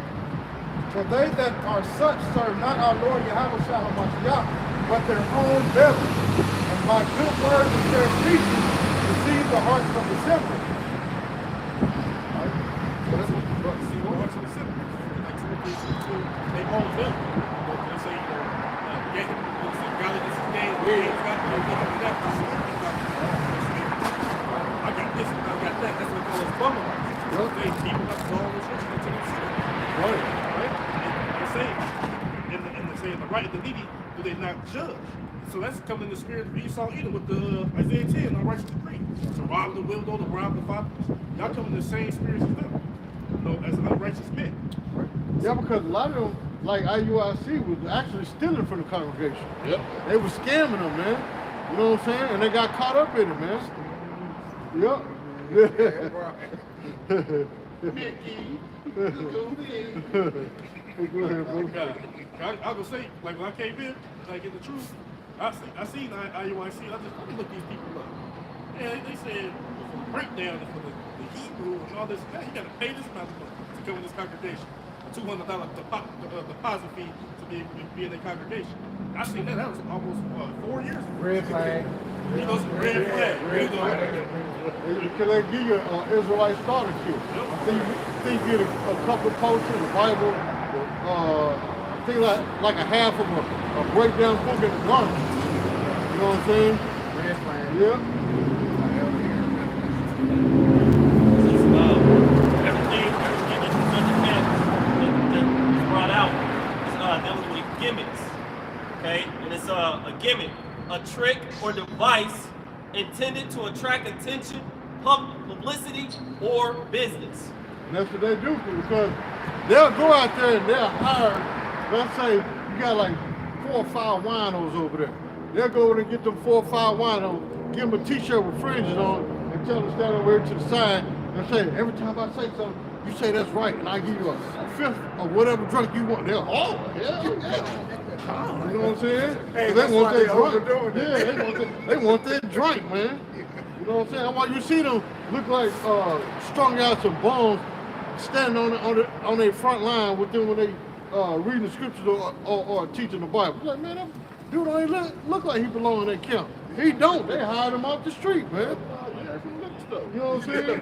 that are such serve not our Lord Yahweh Shai HaMashiach, but their own belly, and by good words and fair preaching deceive the hearts of the simple. So that's what the see what hearts of the simple. Like Timothy 2, they own them. They say, godliness is gain, gain's got no good of that. I got this, I got that. That's what they call us bummer. They people have all the church into themselves. Right? They say, and they say in the right of the needy, do they not judge? So that's coming in the spirit of Esau Edom with the Isaiah 10, unrighteous decree. To rob the widow, to rob the fatherless. Y'all come in the same spirit as them. You know, as unrighteous men. Yeah, because a lot of them, like IUIC, was actually stealing from the congregation. Yep. They were scamming them, man. You know what I'm saying? And they got caught up in it, man. Yep. Mickey. Go ahead, bro. I go say, like when I came in, like in the truth, I seen IUIC, I just look these people up. And they said, for the breakdown and for the Hebrew and all this, you got to pay this amount of money to come in this congregation. $200 deposit fee to be in the congregation. I seen that was almost 4 years ago. Red flag. You know, some red flag. Can they give you an Israelite starter kit? I think you get a couple of posters, a Bible, I think like a half of a breakdown book and a garment. You know what I'm saying? Red flag. Yeah. Everything that you understand that is brought out is dealing with gimmicks. Okay? And it's a gimmick, a trick or device intended to attract attention, publicity, or business. And that's what they do because they'll go out there and they'll hire, let's say you got like 4 or 5 winos over there. They'll go over and get them 4 or 5 winos, give them a t-shirt with fringes on, and tell them to stand over here to the side and say, every time I say something, you say that's right, and I give you a 5th of whatever drink you want. They'll, oh, hell yeah. You know what I'm saying? Hey, they want that drink. overdoing it. Yeah, they want that drink, man. You know what I'm saying? That's why you see them look like strung out some bones standing on their front line with them when they reading the scriptures or teaching the Bible. Like, man, that dude don't even look like he belong in that camp. He don't. They hired him off the street, man. You know what I'm saying?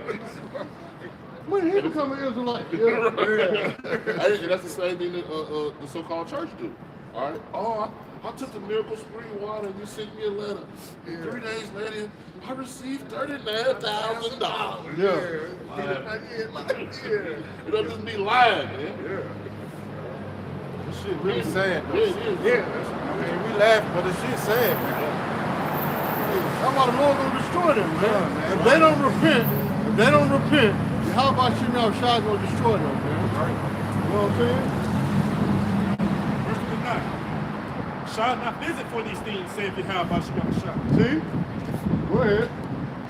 When he become an Israelite? Hey, that's the same thing that the so-called church do. All right. Oh, I took the Miracle Spring water and you sent me a letter. And 3 days later, I received $39,000. You know, just be lying, man. This shit really sad, though. Yeah. I mean, we laugh, but this shit sad, man. That's why the Lord gonna destroy them, man. If they don't repent, how about you now, Shai gonna destroy them, man? You know what I'm saying? Verse 29. Shall not visit for these things, saith Yahweh Shemel Shah. See? Go ahead.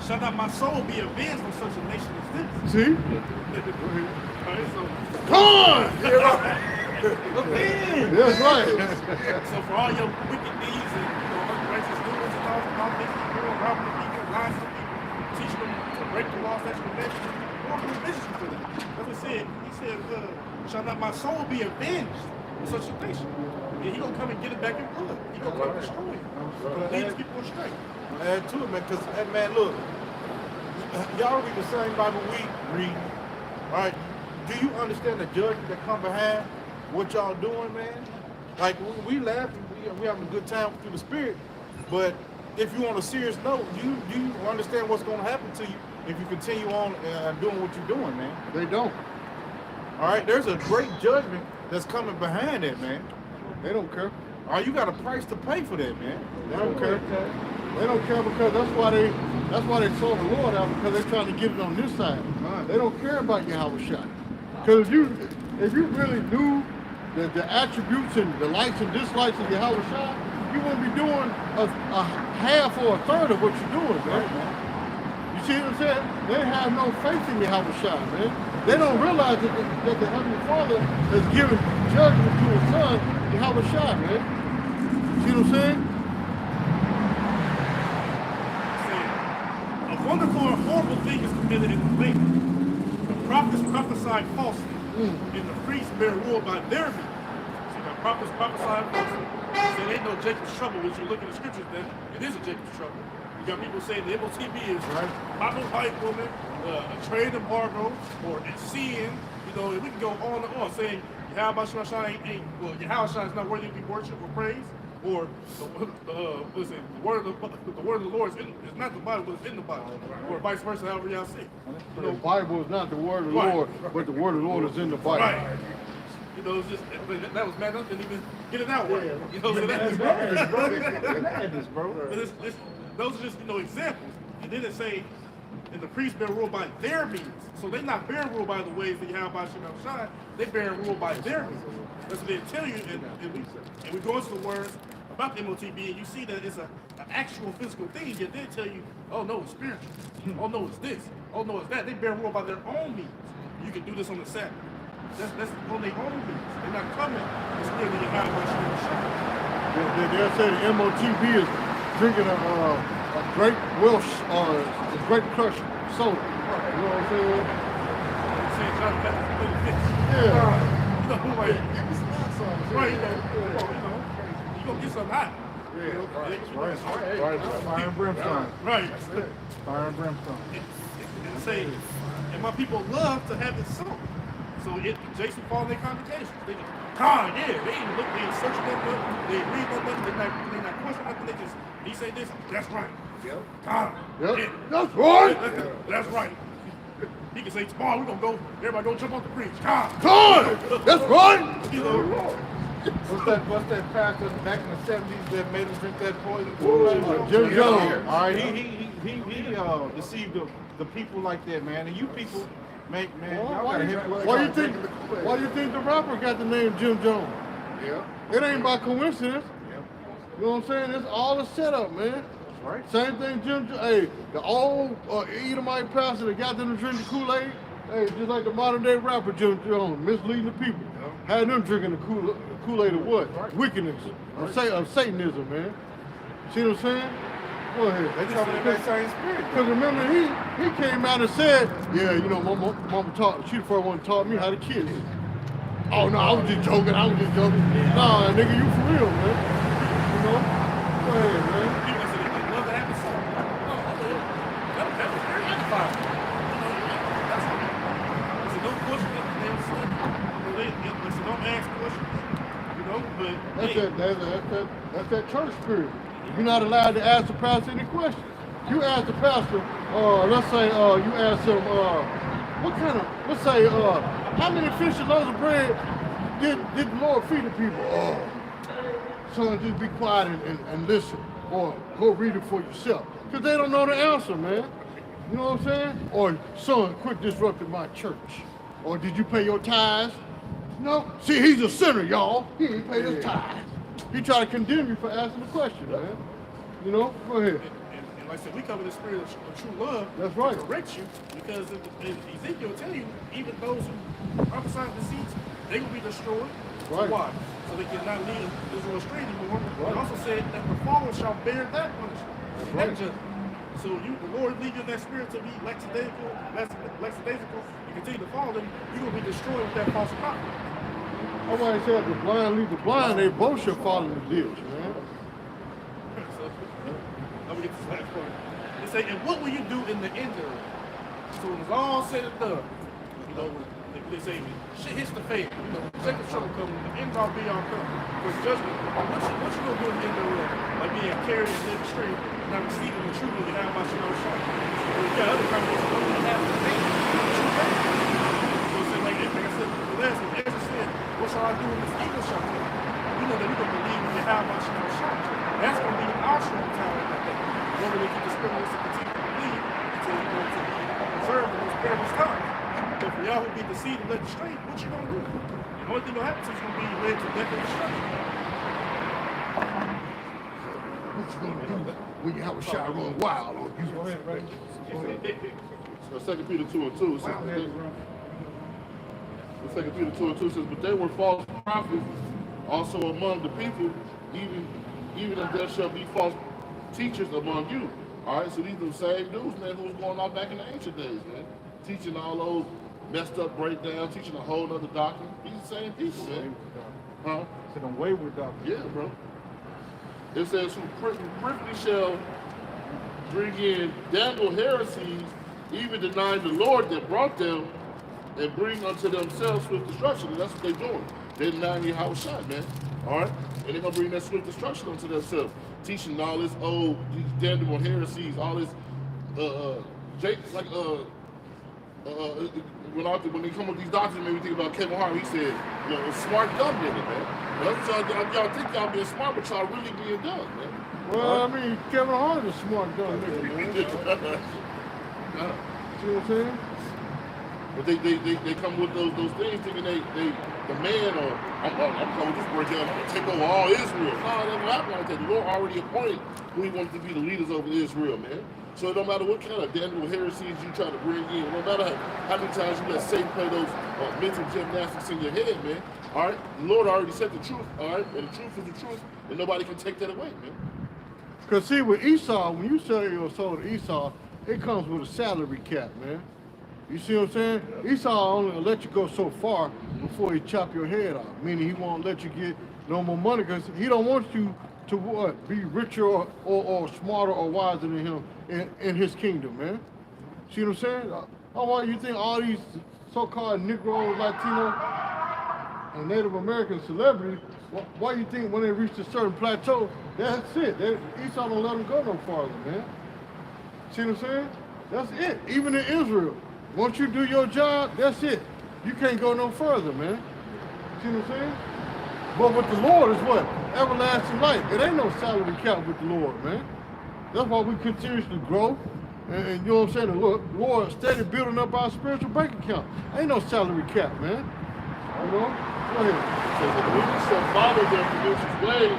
Shall not my soul be avenged on such a nation as this? See? All right, so, Come on! avenged. That's right. So for all your wicked deeds and unrighteous doings and all things you're doing, robbing the people, lying to people, teaching them to break the law, statutes, and conventions, Lord will avenge you for that. That's what he said. He said, shall not my soul be avenged on such a nation? And he gonna come and get it back in blood. He gonna come and destroy it. Lead his people astray. Add to it, man, because, man, look, y'all read the same Bible we read, all right? Do you understand the judgment that come behind what y'all doing, man? Like, we laugh, we having a good time through the spirit, but if you on a serious note, do you understand what's going to happen to you if you continue on doing what you're doing, man? They don't. All right, there's a great judgment that's coming behind that, man. They don't care. All right, you got a price to pay for that, man. They don't care. They don't care because that's why they sold the Lord out, because they're trying to get it on this side. They don't care about Yahweh Shai. Because if you really knew the attributes and the likes and dislikes of Yahweh Shai, you wouldn't be doing a half or a third of what you're doing, man. You see what I'm saying? They have no faith in Yahweh Shai, man. They don't realize that the Heavenly Father has given judgment to His Son, Yahweh Shai, man. See what I'm saying? A wonderful and horrible thing is committed in the land. The prophets prophesied falsely, and the priests bear rule by their means. See, the prophets prophesied falsely. Say there ain't no Jacob's trouble. When you look at the scriptures, then it is a Jacob's trouble. You got people saying the MOTB is not no white woman, a trade embargo, or a sin. You know, and we can go on and on saying Yahweh Shai ain't well, Yahweh Shai is not worthy to be worshipped or praised. Or listen, the word of the Lord is not the Bible, but it's in the Bible, or vice versa, however y'all say. You know, The Bible is not the word of the Lord, but the word of the Lord is in the Bible. right? You know, it's just that was man. I didn't even get it out right. You know, so that's Madness, bro. but those are just examples. And then it say, and the priests bear rule by their means. So they're not bearing rule by the ways that Yahweh Shai. They bear rule by their means. That's what they tell you, and we go into the words about the MOTB, and you see that it's an actual physical thing, yet they tell you, oh no, it's spiritual. Oh no, it's this. Oh no, it's that. They bear rule by their own means. You can do this on the Sabbath. That's on their own means. They're not coming to steal the Yahweh Shai. They'll say the MOTB is drinking a great Welsh or a great crush soda. You know what I'm saying? Saying John the Baptist, Yeah. right, you gonna get something hot. Right. Fire and brimstone. Right. Fire and brimstone. And say, and my people love to have it so. So Jason fall in their congregations. They just, yeah, they ain't look, they ain't searching that book, they ain't read that book, they not questioning nothing, they just, he say this, that's right. Yep. Yeah. That's right. That's right. He can say tomorrow we're gonna go, everybody go jump off the bridge. That's right. You know, What's that pastor back in the 70s that made him drink that poison? Jim Jones. All right, he deceived the people like that, man. And you people, man, y'all gotta hit. Why do you think the rapper got the name Jim Jones? Yeah. It ain't by coincidence. You know what I'm saying? It's all a setup, man. Right. Same thing, Jim. Hey, the old Edomite pastor that got them to drink the Kool-Aid. Hey, just like the modern day rapper Jim Jones, misleading the people. Had them drinking the Kool-Aid of what? Wickedness, of Satanism, man. See what I'm saying? Go ahead. They talking in that same spirit. Because remember, he came out and said, yeah, you know, mama taught, she the first one taught me how to kiss. Oh no, I was just joking. Nah, nigga, you for real, man. You know? Go ahead, man. People say they love the atmosphere. Oh, that was very edifying. Listen, don't question it. They understand. Listen, don't ask questions. You know, but That's that church spirit. You're not allowed to ask the pastor any questions. You ask the pastor, let's say you ask him, how many fish and loaves of bread did the Lord feed the people? Son, just be quiet and listen, or go read it for yourself. Because they don't know the answer, man. You know what I'm saying? Or, son, quit disrupting my church. Or did you pay your tithes? No. See, he's a sinner, y'all. He ain't paid his tithes. He tried to condemn you for asking the question, man. You know? Go ahead. And like I said, we cover the spirit of true love. That's right. To correct you, because Ezekiel will tell you, even those who prophesy deceits, they will be destroyed. Right. So why? So they cannot lead Israel astray anymore. Right. It also said that the fallen shall bear that punishment. Right. That judgment. So the Lord lead you in that spirit to be lackadaisical, and continue to follow them, you're going to be destroyed with that false prophet. That's why he said the blind lead the blind, they both shall fall in the ditch, man. So, let me get this last point. They say, and what will you do in the end thereof? So when it's all said and done, you know, they say, shit hits the fan. You know, second trouble comes, the end all be all come. Because judgment, what you gonna do in the end thereof? Like being carried and led astray, not receiving the truth of the how much you know shot. Well, you got other conversations, don't really have the faith. So it's like I said, the last one, Ezra said, what shall I do when this eagle shall come? You know that we're gonna believe in the how much you know shot. That's gonna be our strong tower in that day. Whether we keep the spirit of us to continue to believe until we go to preserve in those perilous times. But for y'all who be deceived and led astray, what you gonna do? The only thing gonna happen is gonna be led to death and destruction. What you gonna do when you have a shot run wild on you? Go ahead, buddy. So 2 Peter 2:2 says, 2 Peter 2:2 says, but there were false prophets also among the people, even as there shall be false teachers among you. All right, so these are the same dudes, man, who was going on back in the ancient days, man. Teaching all those messed up breakdowns, teaching a whole other doctrine. These are the same people, man. Huh? It's an wayward doctrine. Yeah, bro. It says, who privily shall bring in damnable heresies, even denying the Lord that brought them, and bring unto themselves swift destruction. And that's what they're doing. They're denying Yahushua, man. All right? And they're going to bring that swift destruction unto themselves. Teaching all this these damnable heresies, all this, when they come up with these doctrines, made me think about Kevin Hart. He said, you know, smart dumb nigga, man. But y'all think y'all being smart, but y'all really being dumb, man. Well, I mean, Kevin Hart is a smart dumb nigga, man. See what I'm saying? But they come with those things thinking the man or I'm coming with this word down, I'm gonna take over all Israel. No, that doesn't happen like that. The Lord already appointed who he wanted to be the leaders over Israel, man. So it don't matter what kind of damnable heresies you try to bring in. It don't matter how many times you let Satan play those mental gymnastics in your head, man. All right? The Lord already said the truth, all right? And the truth is the truth, and nobody can take that away, man. Because see, with Esau, when you sell your soul to Esau, it comes with a salary cap, man. You see what I'm saying? Esau only will let you go so far before he chop your head off, meaning he won't let you get no more money because he don't want you to what? Be richer or smarter or wiser than him in his kingdom, man. See what I'm saying? Why you think all these so-called Negro, Latino, and Native American celebrities, why you think when they reach a certain plateau, that's it? Esau don't let them go no farther, man. See what I'm saying? That's it. Even in Israel, once you do your job, that's it. You can't go no further, man. See what I'm saying? But with the Lord is what? Everlasting life. It ain't no salary cap with the Lord, man. That's why we continuously grow. And you know what I'm saying? The Lord steady building up our spiritual bank account. Ain't no salary cap, man. You know? Go ahead. So the wicked shall follow their pernicious ways,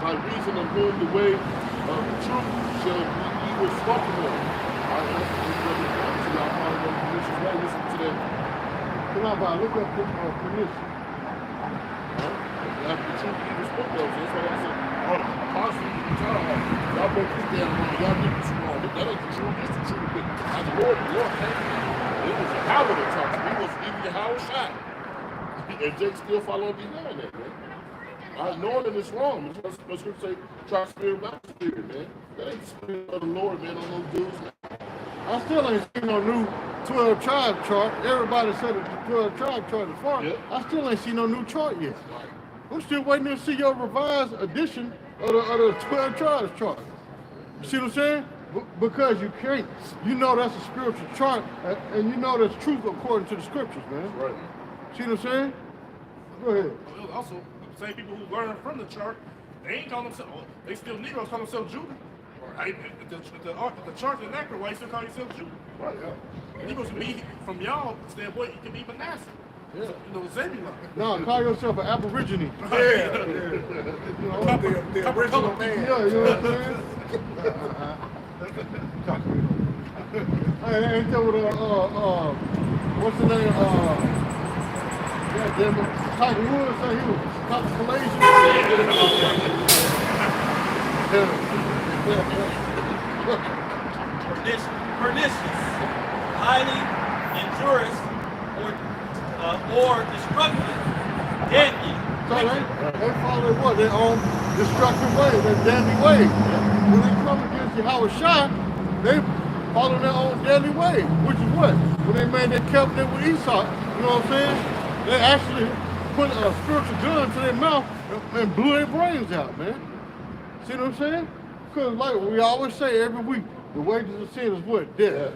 by reason of whom the way of the truth shall be evil spoken of. All right, that's what we're going to y'all follow their pernicious ways. Listen to that. Come on, boy, look up the pernicious. That's the truth evil spoken of. That's why I said, constantly, y'all broke this down wrong. Y'all did this wrong. That ain't the truth. It's the truth. Like the Lord came. It was a Howard that talked. It was even Howard shot. And Jake still following behind that, man. I know that it's wrong. The scripture say, try spirit by spirit, man. That ain't the spirit of the Lord, man, on those dudes. I still ain't seen no new 12 tribe chart. Everybody said that the 12 tribe chart is far. Yeah. I still ain't seen no new chart yet. I'm still waiting to see your revised edition of the 12 tribes chart. You see what I'm saying? Because you can't. You know that's a spiritual chart, and you know that's truth according to the scriptures, man. Right. See what I'm saying? Go ahead. Also, the same people who learn from the chart, they ain't call themselves, they still Negroes call themselves Judah. Right? The chart is accurate, why you still call yourself Judah? Right, yeah. Negroes can be, from y'all standpoint, you can be Manasseh. Yeah. You know, Zebulon. No, call yourself an aborigine. Yeah. You know? The original man. Yeah, you know what I'm saying? Hey, ain't that what, what's the name, yeah, damn it, Tiger Woods said he was constellation. Pernicious, highly injurious, or destructive, deadly. So they follow what? Their own destructive way, their deadly way. When they come against Yahweh Shai, they follow their own deadly way, which is what? When they made their covenant with Esau, you know what I'm saying? They actually put a spiritual gun to their mouth and blew their brains out, man. See what I'm saying? Because like we always say every week, the wages of sin is what? Death.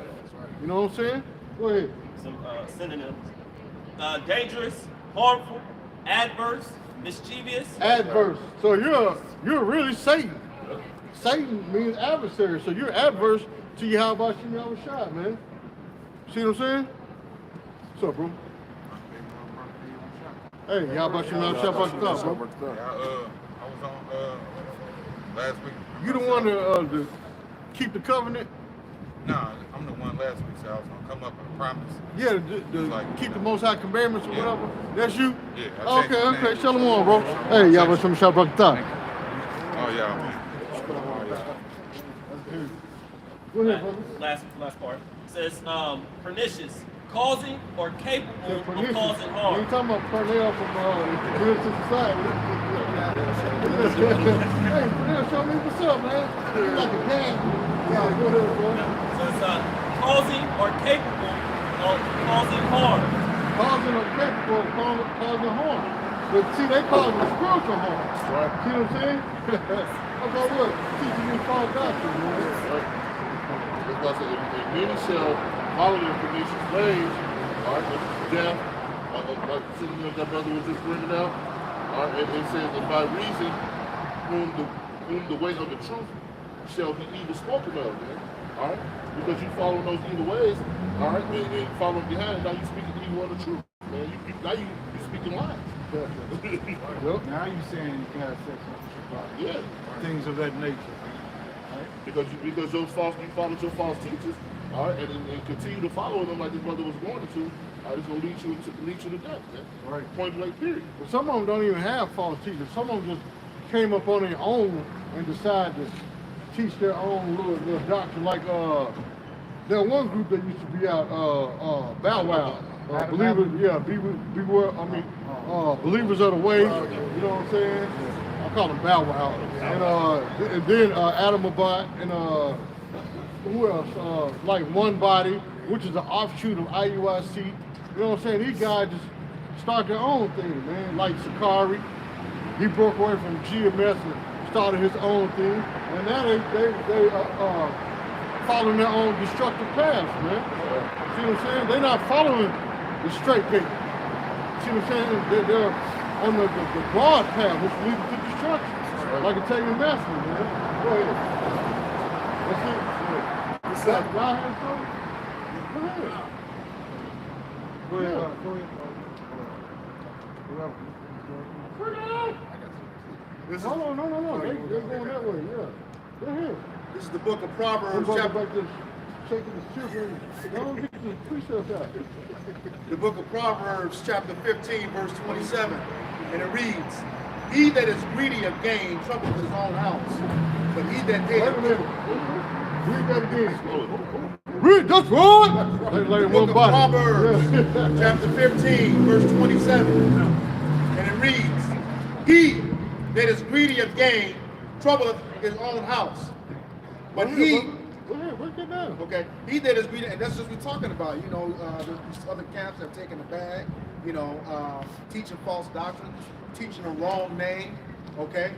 You know what I'm saying? Go ahead. Some synonyms. Dangerous, harmful, adverse, mischievous. Adverse. So you're really Satan. Satan means adversary. So you're adverse to Yahweh Shai, man. See what I'm saying? What's up, bro? Hey, Yahweh Shai, bro. I was on last week. You the one to keep the covenant? Nah, I'm the one last week, so I was gonna come up and promise. Yeah, keep the Most High commandments or whatever. That's you? Yeah. I changed my name. Okay. Shalom, bro. Hey, Yahweh Shai, bro. Oh yeah, man. Go ahead, brother. Last part. It says pernicious, causing or capable of Pernicious. causing You harm. ain't talking about Pernell from Good to Society. Hey, Pernell, show me what's up, man. You like a cat. Yeah, go ahead, bro. So it's causing or capable of causing harm. Causing or capable of causing harm. But see, they call it spiritual harm. Right. See what I'm saying? How about what? Teaching you false doctrine, man. Right. That's why I said, if many shall follow their pernicious ways, all right, with death, like that brother was just bringing out, all right, and it says that by reason whom the way of the truth shall be evil spoken of, man. All right? Because you follow those evil ways, all right, and follow behind, now you speaking evil of the truth. Man, now you speaking lies. Yep. Now you saying you can have sex with Shabbat. Yeah. Things of that nature. Because you followed your false teachers, all right, and continue to follow them like this brother was going to, it's going to lead you to death, man. Right. Point blank, period. But some of them don't even have false teachers. Some of them just came up on their own and decided to teach their own little doctrine. Like there one group that used to be out, Bow Wow. Believers, believers of the way. You know what I'm saying? I call them Bow Wow. And then Adam Abad and who else? Like One Body, which is an offshoot of IUIC. You know what I'm saying? These guys just start their own thing, man. Like Sakari, he broke away from GMS and started his own thing. And now they following their own destructive paths, man. See what I'm saying? They're not following the straight path. See what I'm saying? They're on the broad path, which leads to destruction. Like a Taylor Master, man. Go ahead. That's it. What's up? Y'all have something? Go ahead. Go ahead. Go ahead. Hold on, no. They're going that way, yeah. Go ahead. This is the book of Proverbs, Back chapter, this, shaking the children. Don't get the precepts out. the book of Proverbs, chapter 15, verse 27. And it reads, he that is greedy of gain troubles his own house, but he that Wait a hateth minute. Read that again. Read, that's right. They lay The one book of body. Proverbs, Yeah. chapter 15, verse 27. And it reads, he that is greedy of gain troubleth his own house. But he, Go ahead, work it down. okay, he that is greedy, and that's just what we're talking about. You know, these other camps have taken a bag, you know, teaching false doctrines, teaching a wrong name, okay?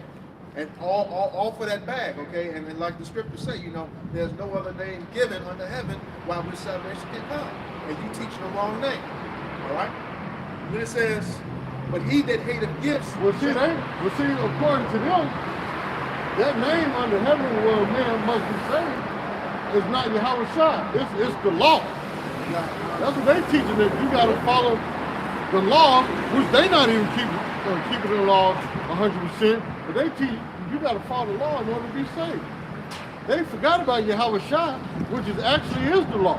And all for that bag, okay? And like the scriptures say, you know, there's no other name given under heaven while which salvation can come. And you teaching the wrong name, all right? Then it says, but he that hateth gifts, Well, see, according to them, that name under heaven where man must be saved is not Yahweh Shai. It's the law. That's what they teaching, that you got to follow the law, which they not even keeping the law 100%, but they teach you got to follow the law in order to be saved. They forgot about Yahweh Shai, which is actually is the law.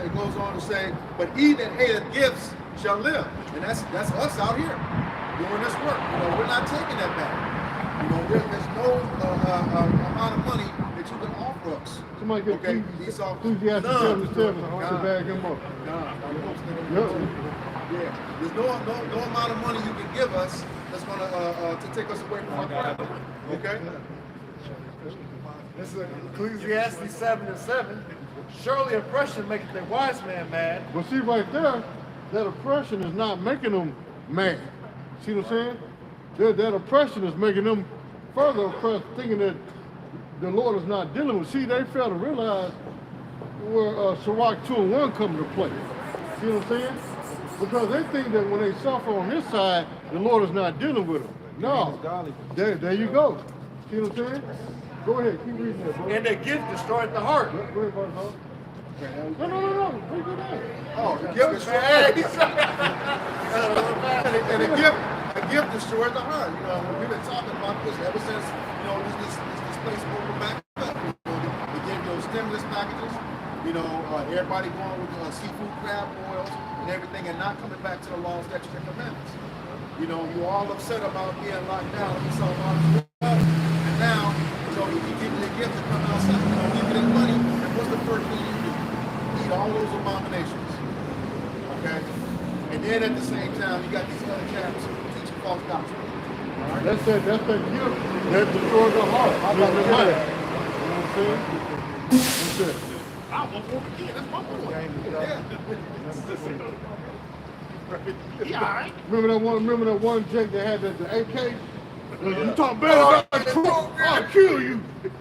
and it goes on to say, but he that hateth gifts shall live. And that's us out here doing this work. You know, we're not taking that back. You know, there's no amount of money that you can offer us. Somebody get okay, Ecclesiastes 7:7 to bag him up. Yeah, there's no amount of money you can give us that's going to take us away from our craft. Okay? This is Ecclesiastes 7:7. Surely oppression maketh a wise man mad. But see right there, that oppression is not making them mad. See what I'm saying? That oppression is making them further oppressed, thinking that the Lord is not dealing with. See, they fail to realize where Sirach 2 and 1 come to play. See what I'm saying? Because they think that when they suffer on this side, the Lord is not dealing with them. No. There you go. See what I'm saying? Go ahead, keep reading that, bro. And their gift destroyed the heart. Go ahead, brother. No. Read that. Oh, the gift is and a gift destroys the heart. You know, we've been talking about this ever since, you know, this place opened back up. You know, they gave those stimulus packages. You know, everybody going with seafood crab boils and everything, and not coming back to the laws, statutes, and commandments. You know, you all upset about being locked down. You saw all this stuff, and now, you know, you give you a gift to come outside. You know, give you that money, and what's the first thing you do? Eat all those abominations. Okay? And then at the same time, you got these other camps teaching false doctrine. All right? That's that gift that destroys the heart. How about the mind? You know what I'm saying? That's it. I want more again. That's my point. Yeah, all right. Remember that one Jake that had the AK? You talk bad about Trump, I'll kill you.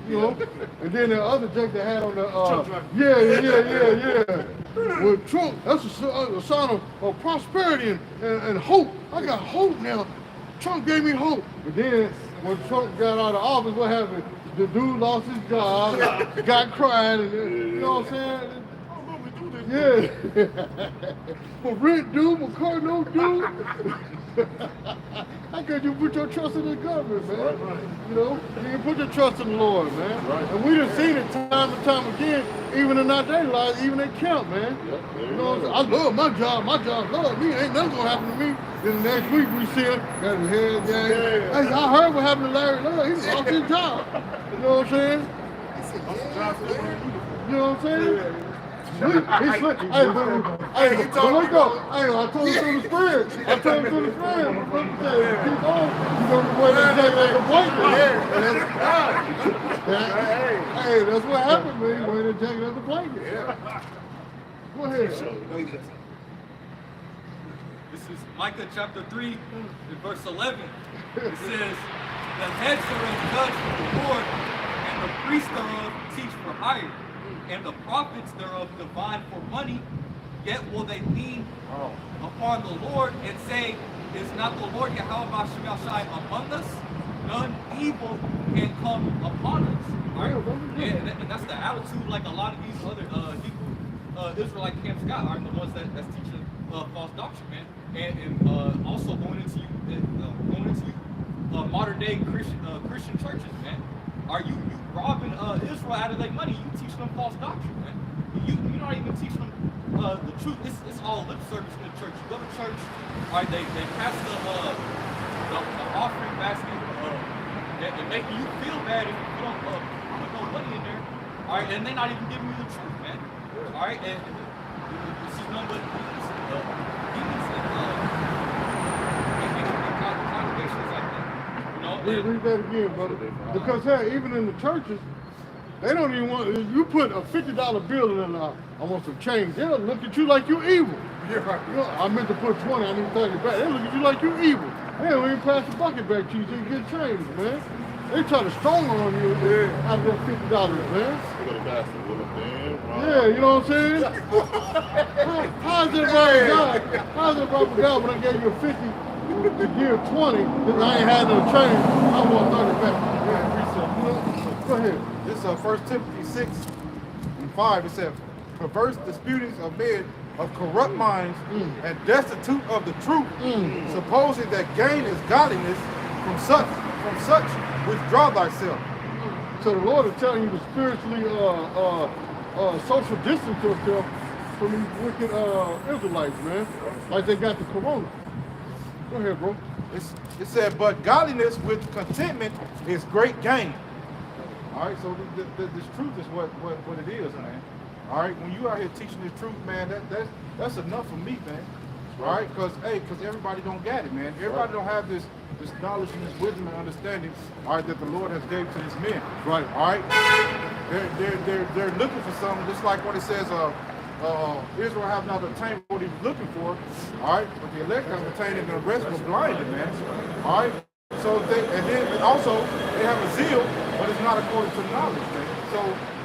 You know? And then the other Jake that had on the yeah. With Trump, that's a sign of prosperity and hope. I got hope now. Trump gave me hope. But then when Trump got out of office, what happened? The dude lost his job, got crying, and you know what I'm saying? Yeah. But rent due, but car no due. How could you put your trust in the government, man? Right. You know, you can put your trust in the Lord, man. Right. And we done seen it time and time again, even in our daily lives, even at camp, man. You know, I love my job love me. Ain't nothing gonna happen to me. Then the next week we see him, got his head down. Hey, I heard what happened to Larry Love. He lost his job. You know what I'm saying? You know what I'm saying? He slipped. Hey, but look up. Hey, I told him through the spread. Keep on. You're going to wear that jacket like a blanket. Hey, that's what happened, man. You wear that jacket as a blanket. Go ahead. This is Micah chapter 3, and verse 11. It says, the heads thereof judge for the Lord, and the priests thereof teach for hire, and the prophets thereof divine for money, yet will they lean upon the Lord and say, is not the Lord Yahweh Shai among us? None evil can come upon us. Right? And that's the attitude like a lot of these other Israelite camps got, are the ones that's teaching false doctrine, man. And also going into modern day Christian churches, man. Are you robbing Israel out of their money? You teach them false doctrine, man. You're not even teaching them the truth. It's all lip service in the church. You go to church, all right, they pass the offering basket, and making you feel bad if you don't put no money in there. All right, and they're not even giving you the truth, man. All right, and you see none but demons and congregations like that. You know, Read that again, brother. Because hey, even in the churches, they don't even want, if you put a $50 bill in I want some change, they'll look at you like you evil. You know, I meant to put 20, I need 30 back. They look at you like you evil. They don't even pass the bucket back to you till you get change, man. They try to strong on you out of that $50, man. Yeah, you know what I'm saying? How's it right God? How's it right God when I gave you a 50 to give 20 because I ain't had no change? I want 30 back. Yeah, go ahead. This is 1 Timothy 6:5. It says, perverse disputings of men of corrupt minds and destitute of the truth, supposing that gain is godliness, from such withdraw thyself. So the Lord is telling you to spiritually social distance yourself from these wicked Israelites, man. Like they got the corona. Go ahead, bro. It said, but godliness with contentment is great gain. All right, so this truth is what it is, man. All right, when you out here teaching the truth, man, that's enough for me, man. All right, because everybody don't get it, man. Everybody don't have this knowledge and this wisdom and understanding, all right, that the Lord has gave to his men. Right. All right. They're looking for something, just like what it says, Israel have not obtained what he was looking for. All right, but the elect have obtained it, and the rest were blinded, man. All right. So and then also they have a zeal, but it's not according to knowledge, man. So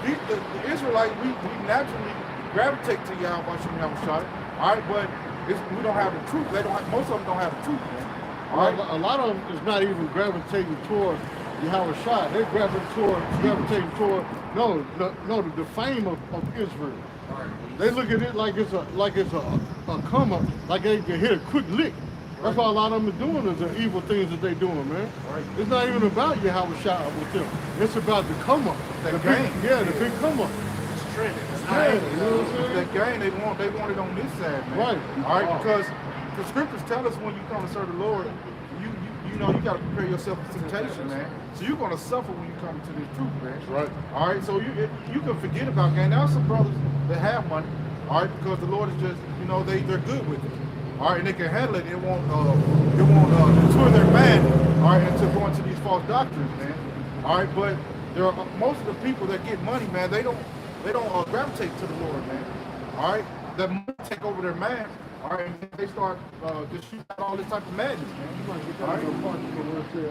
the Israelites, we naturally gravitate to Yahweh Shem Yahushua. All right, but we don't have the truth. Most of them don't have the truth, man. All right. A lot of them is not even gravitating toward Yahweh Shai. They gravitating toward the fame of Israel. They look at it like it's a come up, like they can hit a quick lick. That's what a lot of them are doing, is the evil things that they're doing, man. Right. It's not even about Yahweh Shai with them. It's about the come up. The big come up. It's trending. You know what I'm saying? That gain they want it on this side, man. Right. All right, because the scriptures tell us when you come to serve the Lord, you know you got to prepare yourself for temptation, man. So you're gonna suffer when you come to this truth, man. Right. All right. So you can forget about gain. Now some brothers that have money, all right, because the Lord is just, you know, they're good with it. All right, and they can handle it. It won't deter their mind, all right, into going to these false doctrines, man. All right, but there are most of the people that get money, man. They don't gravitate to the Lord, man. All right, that money take over their mind. All right, and they start just shooting out all this type of madness, man. You might get that little part where it said,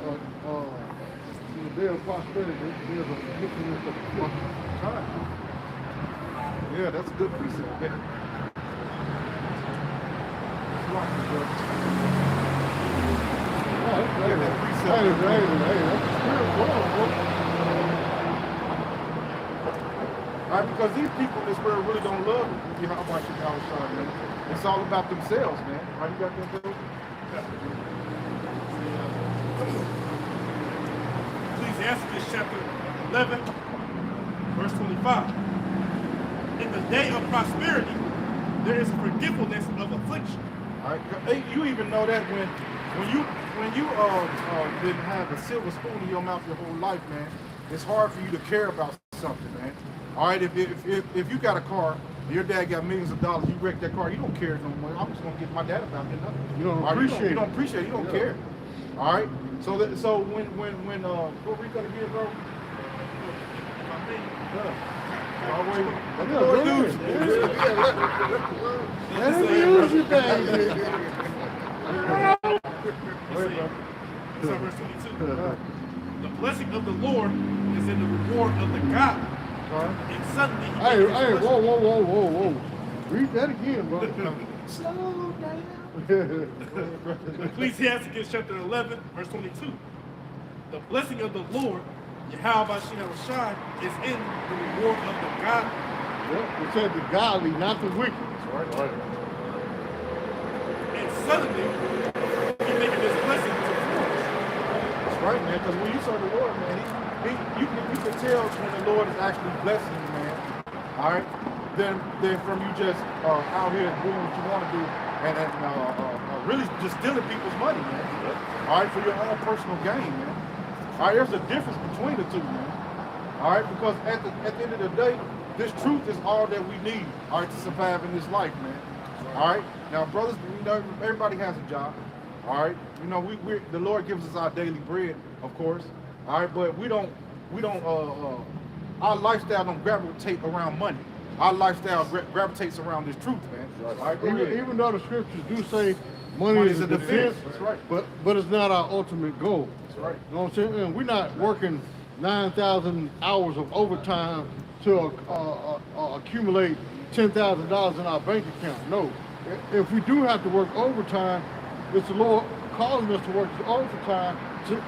in the day of prosperity, there's a wickedness of time. Yeah, that's a good precept, man. All right, because these people in this world really don't love you. How about you, man? It's all about themselves, man. How you got that, Bill? Ecclesiastes chapter 11, verse 25. In the day of prosperity, there is forgetfulness of affliction. All right, you even know that when you didn't have a silver spoon in your mouth your whole life, man, it's hard for you to care about something, man. All right, if you got a car, and your dad got millions of dollars, you wreck that car, you don't care no more. I'm just gonna get my dad about it. Nothing. You don't appreciate it. You don't care. All right. So when what we gonna get, bro? Let him use you, baby. Verse 22. The blessing of the Lord is in the reward of the God. And suddenly Hey, whoa. Read that again, bro. Slow down. Ecclesiastes chapter 11, verse 22. The blessing of the Lord, Yahweh Shai, is in the reward of the God. Yep, it said the godly, not the wicked. Right. And suddenly, He's making this blessing to flourish. That's right, man. Because when you serve the Lord, man, you can tell when the Lord is actually blessing you, man. All right. Then from you just out here doing what you want to do and really just stealing people's money, man. All right, for your own personal gain, man. All right, there's a difference between the two, man. All right, because at the end of the day, this truth is all that we need, all right, to survive in this life, man. All right, now, brothers, we know everybody has a job. All right, you know, the Lord gives us our daily bread, of course. All right, but our lifestyle don't gravitate around money. Our lifestyle gravitates around this truth, man. Right. All right, go ahead. Even though the scriptures do say money is a defense, That's right. but it's not our ultimate goal. That's right. You know what I'm saying? And we're not working 9,000 hours of overtime to accumulate $10,000 in our bank account. No. If we do have to work overtime, it's the Lord calling us to work this overtime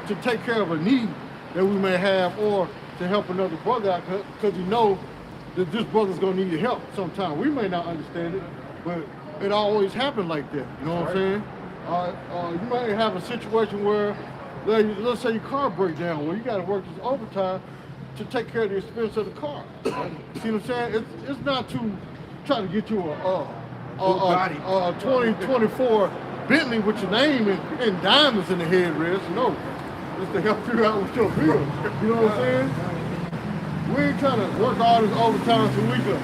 to take care of a need that we may have, or to help another brother out, because you know that this brother's gonna need help sometime. We may not understand it, but it always happens like that. You know what I'm saying? You might have a situation where, let's say your car breaks down, where you gotta work this overtime to take care of the expense of the car. See what I'm saying? It's not to try to get you a 2024 Bentley with your name and diamonds in the headrest. No, it's to help you out with your bills. You know what I'm saying? We ain't trying to work all this overtime so we can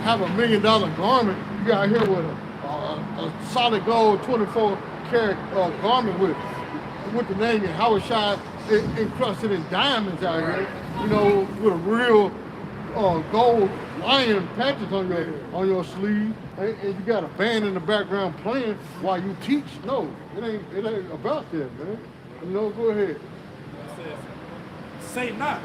have $1 million garment. You got here with a solid gold 24 karat garment with the name and Howard Shine encrusted in diamonds out here. You know, with a real gold lion patches on your sleeve, and you got a band in the background playing while you teach. No, it ain't about that, man. You know, go ahead. It says, say not,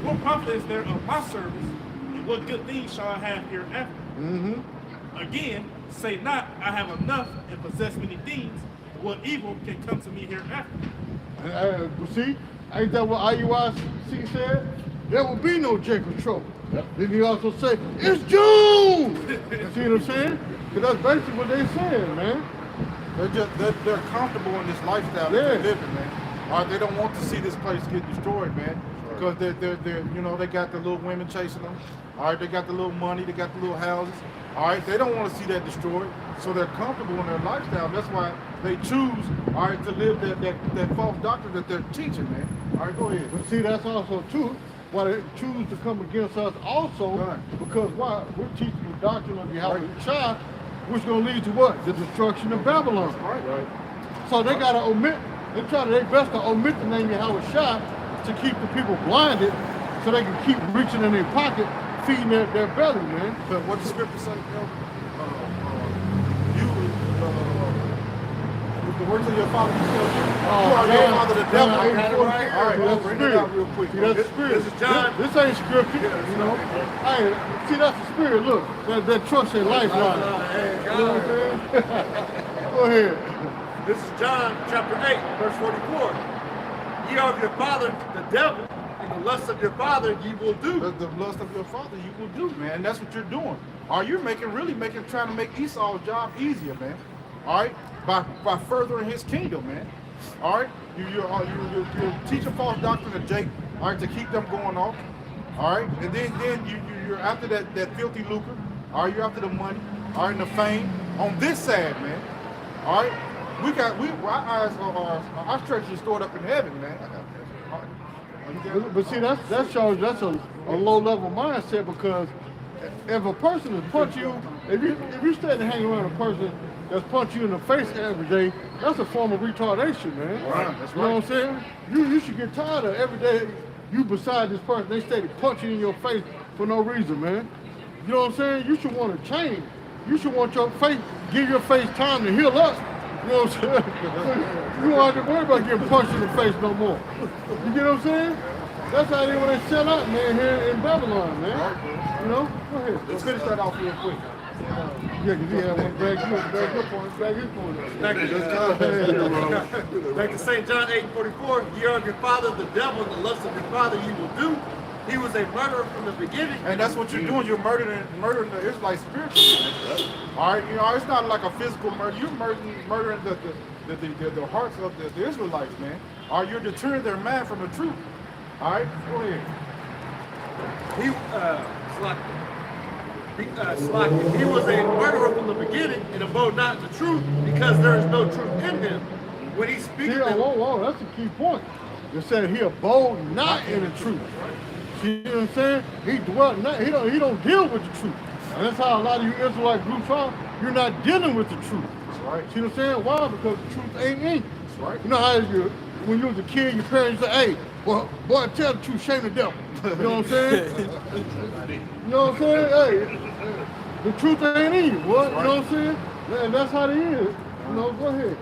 what profit is there of my service, and what good things shall I have hereafter? Mm-hmm. Again, say not, I have enough and possess many things, what evil can come to me hereafter? See, ain't that what IUIC said? There will be no Jacob trouble. Yep. Then he also say, it's June! You see what I'm saying? Because that's basically what they saying, man. They're comfortable in this lifestyle that they're living, man. All right, they don't want to see this place get destroyed, man. Because they're you know, they got the little women chasing them. All right, they got the little money, they got the little houses. All right, they don't want to see that destroyed. So they're comfortable in their lifestyle. That's why they choose, all right, to live that false doctrine that they're teaching, man. All right, go ahead. But see, that's also too why they choose to come against us also, because why? We're teaching the doctrine of Yahweh Shah, which is going to lead to what? The destruction of Babylon. Right. So they got to omit, they try their best to omit the name Yahweh Shah to keep the people blinded so they can keep reaching in their pocket, feeding their belly, man. But what the scripture say, the works of your father you are your father the devil. I got it right. All right, that's bring spirit. it out real quick. See, that's the spirit. This is John. This ain't scripted, you know. Hey, see, that's the spirit. Look, that trust in lifeline. You know what I'm saying? Go ahead. This is John chapter 8, verse 44. Ye are of your father, the devil, and the lust of your father ye will do. The lust of your father you will do, man. That's what you're doing. Are you trying to make Esau's job easier, man? All right, by furthering his kingdom, man. All right, you're teaching false doctrine to Jake, all right, to keep them going off. All right, and then you're after that filthy lucre. All right, you're after the money, all right, and the fame on this side, man. All right, our treasure is stored up in heaven, man. But see, that shows that's a low level mindset, because if a person is punching you, if you stand and hang around a person that's punching you in the face every day, that's a form of retardation, man. Right, that's you know what I'm saying? You should get tired of every day you beside this person, they stay punching you in your face for no reason, man. You know what I'm saying? You should want to change. You should want your face, give your face time to heal up. You know what I'm saying? You don't have to worry about getting punched in the face no more. You get what I'm saying? That's how they want to sell out, man, here in Babylon, man. You know? Go ahead. Let's finish that off real quick. Yeah, because he had one bag your point. Thank you. Back to St. John 8:44. Ye are of your father, the devil, and the lust of your father you will do. He was a murderer from the beginning. And that's what you're doing. You're murdering the Israelites spiritually. All right, you know, it's not like a physical murder. You're murdering the hearts of the Israelites, man. Or you're deterring their mind from the truth. All right, go ahead. He was a murderer from the beginning and abode not the truth, because there is no truth in him. When he speaks, whoa, that's a key point. It said he abode not in the truth. See what I'm saying? He dwelt not, he don't deal with the truth. And that's how a lot of you Israelite groups are. You're not dealing with the truth. That's right. See what I'm saying? Why? Because the truth ain't in you. That's right. You know how when you was a kid, your parents say, hey, well, boy, tell the truth, shame the devil. You know what I'm saying? You know what I'm saying? Hey, the truth ain't in you, boy. You know what I'm saying? And that's how it is. You know, go ahead.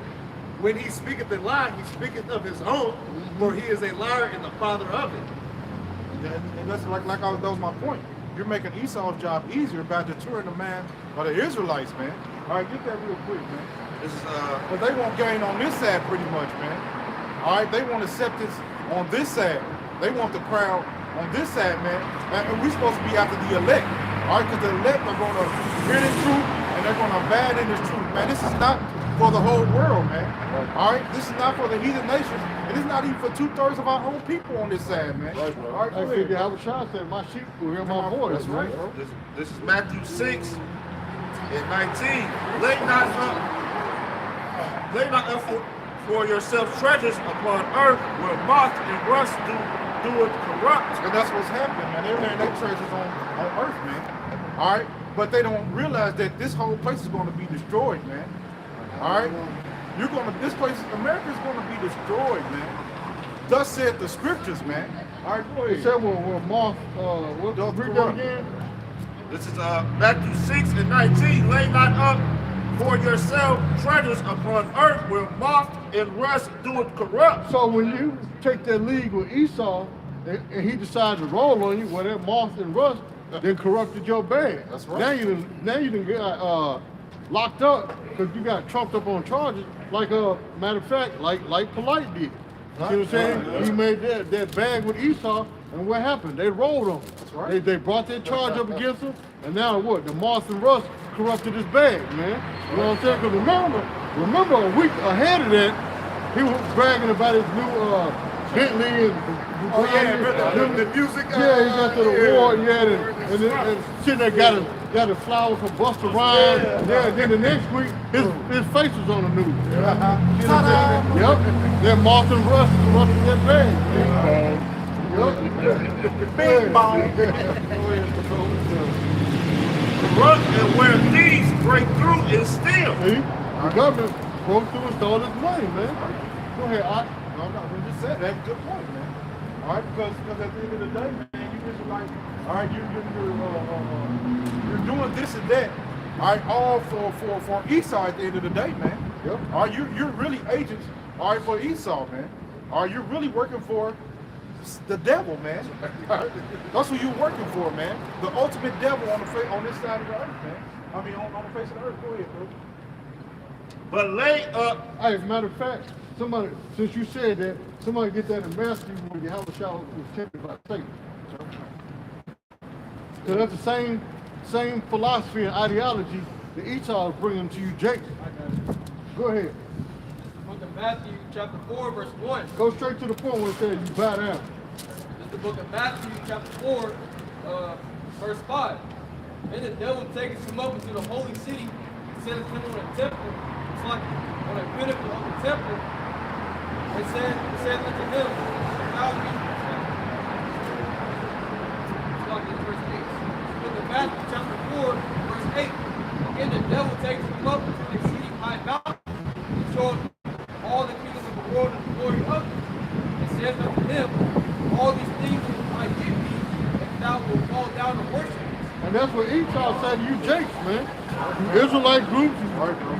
When he speaketh a lie, he speaketh of his own, for he is a liar and the father of it. And that's that was my point. You're making Esau's job easier by deterring the man or the Israelites, man. All right, get that real quick, man. This is But they want gain on this side pretty much, man. All right, they want acceptance on this side. They want the crowd on this side, man. And we're supposed to be after the elect. All right, because the elect are going to hear the truth and they're going to abide in this truth, man. This is not for the whole world, man. All right, this is not for the heathen nations. And it's not even for 2/3 of our own people on this side, man. Right, bro. All right, go I ahead. figured how Shah said, my sheep will hear my voice. That's right, bro. This is Matthew 6 and 19. Lay not up for yourselves treasures upon earth, where moth and rust do it corrupt. And that's what's happening, man. They're laying their treasures on earth, man. All right? But they don't realize that this whole place is going to be destroyed, man. All right? This place, America is going to be destroyed, man. Thus said the scriptures, man. All right, go ahead. It said, well, moth, read that again. This is Matthew 6 and 19. Lay not up for yourself treasures upon earth, where moth and rust do it corrupt. So when you take that league with Esau and he decides to roll on you, well, that moth and rust then corrupted your bag. That's right. Now you done got locked up because you got trumped up on charges. Like matter of fact, like Polite did. You see what I'm saying? He made that bag with Esau, and what happened? They rolled him. That's right. They brought that charge up against him, and now what? The moth and rust corrupted his bag, man. You know what I'm saying? Because remember a week ahead of that, he was bragging about his new Bentley and the music. Yeah, he got to the award, and sitting there got a flower from Busta Rhymes. Yeah, then the next week, his face was on the news. You know what I'm saying? Yep. That moth and rust corrupted that bag. Big bong. Corrupt and where thieves break through and steal. See? The government broke through and stole his money, man. Go ahead, No, we just said that. Good point, man. All right, because at the end of the day, man, you just like, all right, you're doing this and that, all right, all for Esau at the end of the day, man. Yep. All right, you're really agents, all right, for Esau, man. All right, you're really working for the devil, man. That's who you're working for, man. The ultimate devil on this side of the earth, man. I mean, on the face of the earth. Go ahead, bro. But lay up. Hey, as a matter of fact, somebody, since you said that, somebody get that in Matthew when Yahushua was tempted by Satan. So that's the same philosophy and ideology that Esau is bringing to you, Jake. Go ahead. Book of Matthew, chapter 4, verse 1. Go straight to the point where it says you bow down. This is the book of Matthew, chapter 4, verse 5. And the devil taketh him up into the holy city, and setteth him on a temple, it's like on a pinnacle of the temple, and said unto him, Thou be verse 8. Book of Matthew, chapter 4, verse 8. Again, the devil takes him up to an exceeding high mountain, and showeth all the kingdoms of the world and the glory of them, and saith unto him, All these things will I give thee, if thou wilt fall down and worship me. And that's what Esau said to you Jakes, man. You Israelite groups, you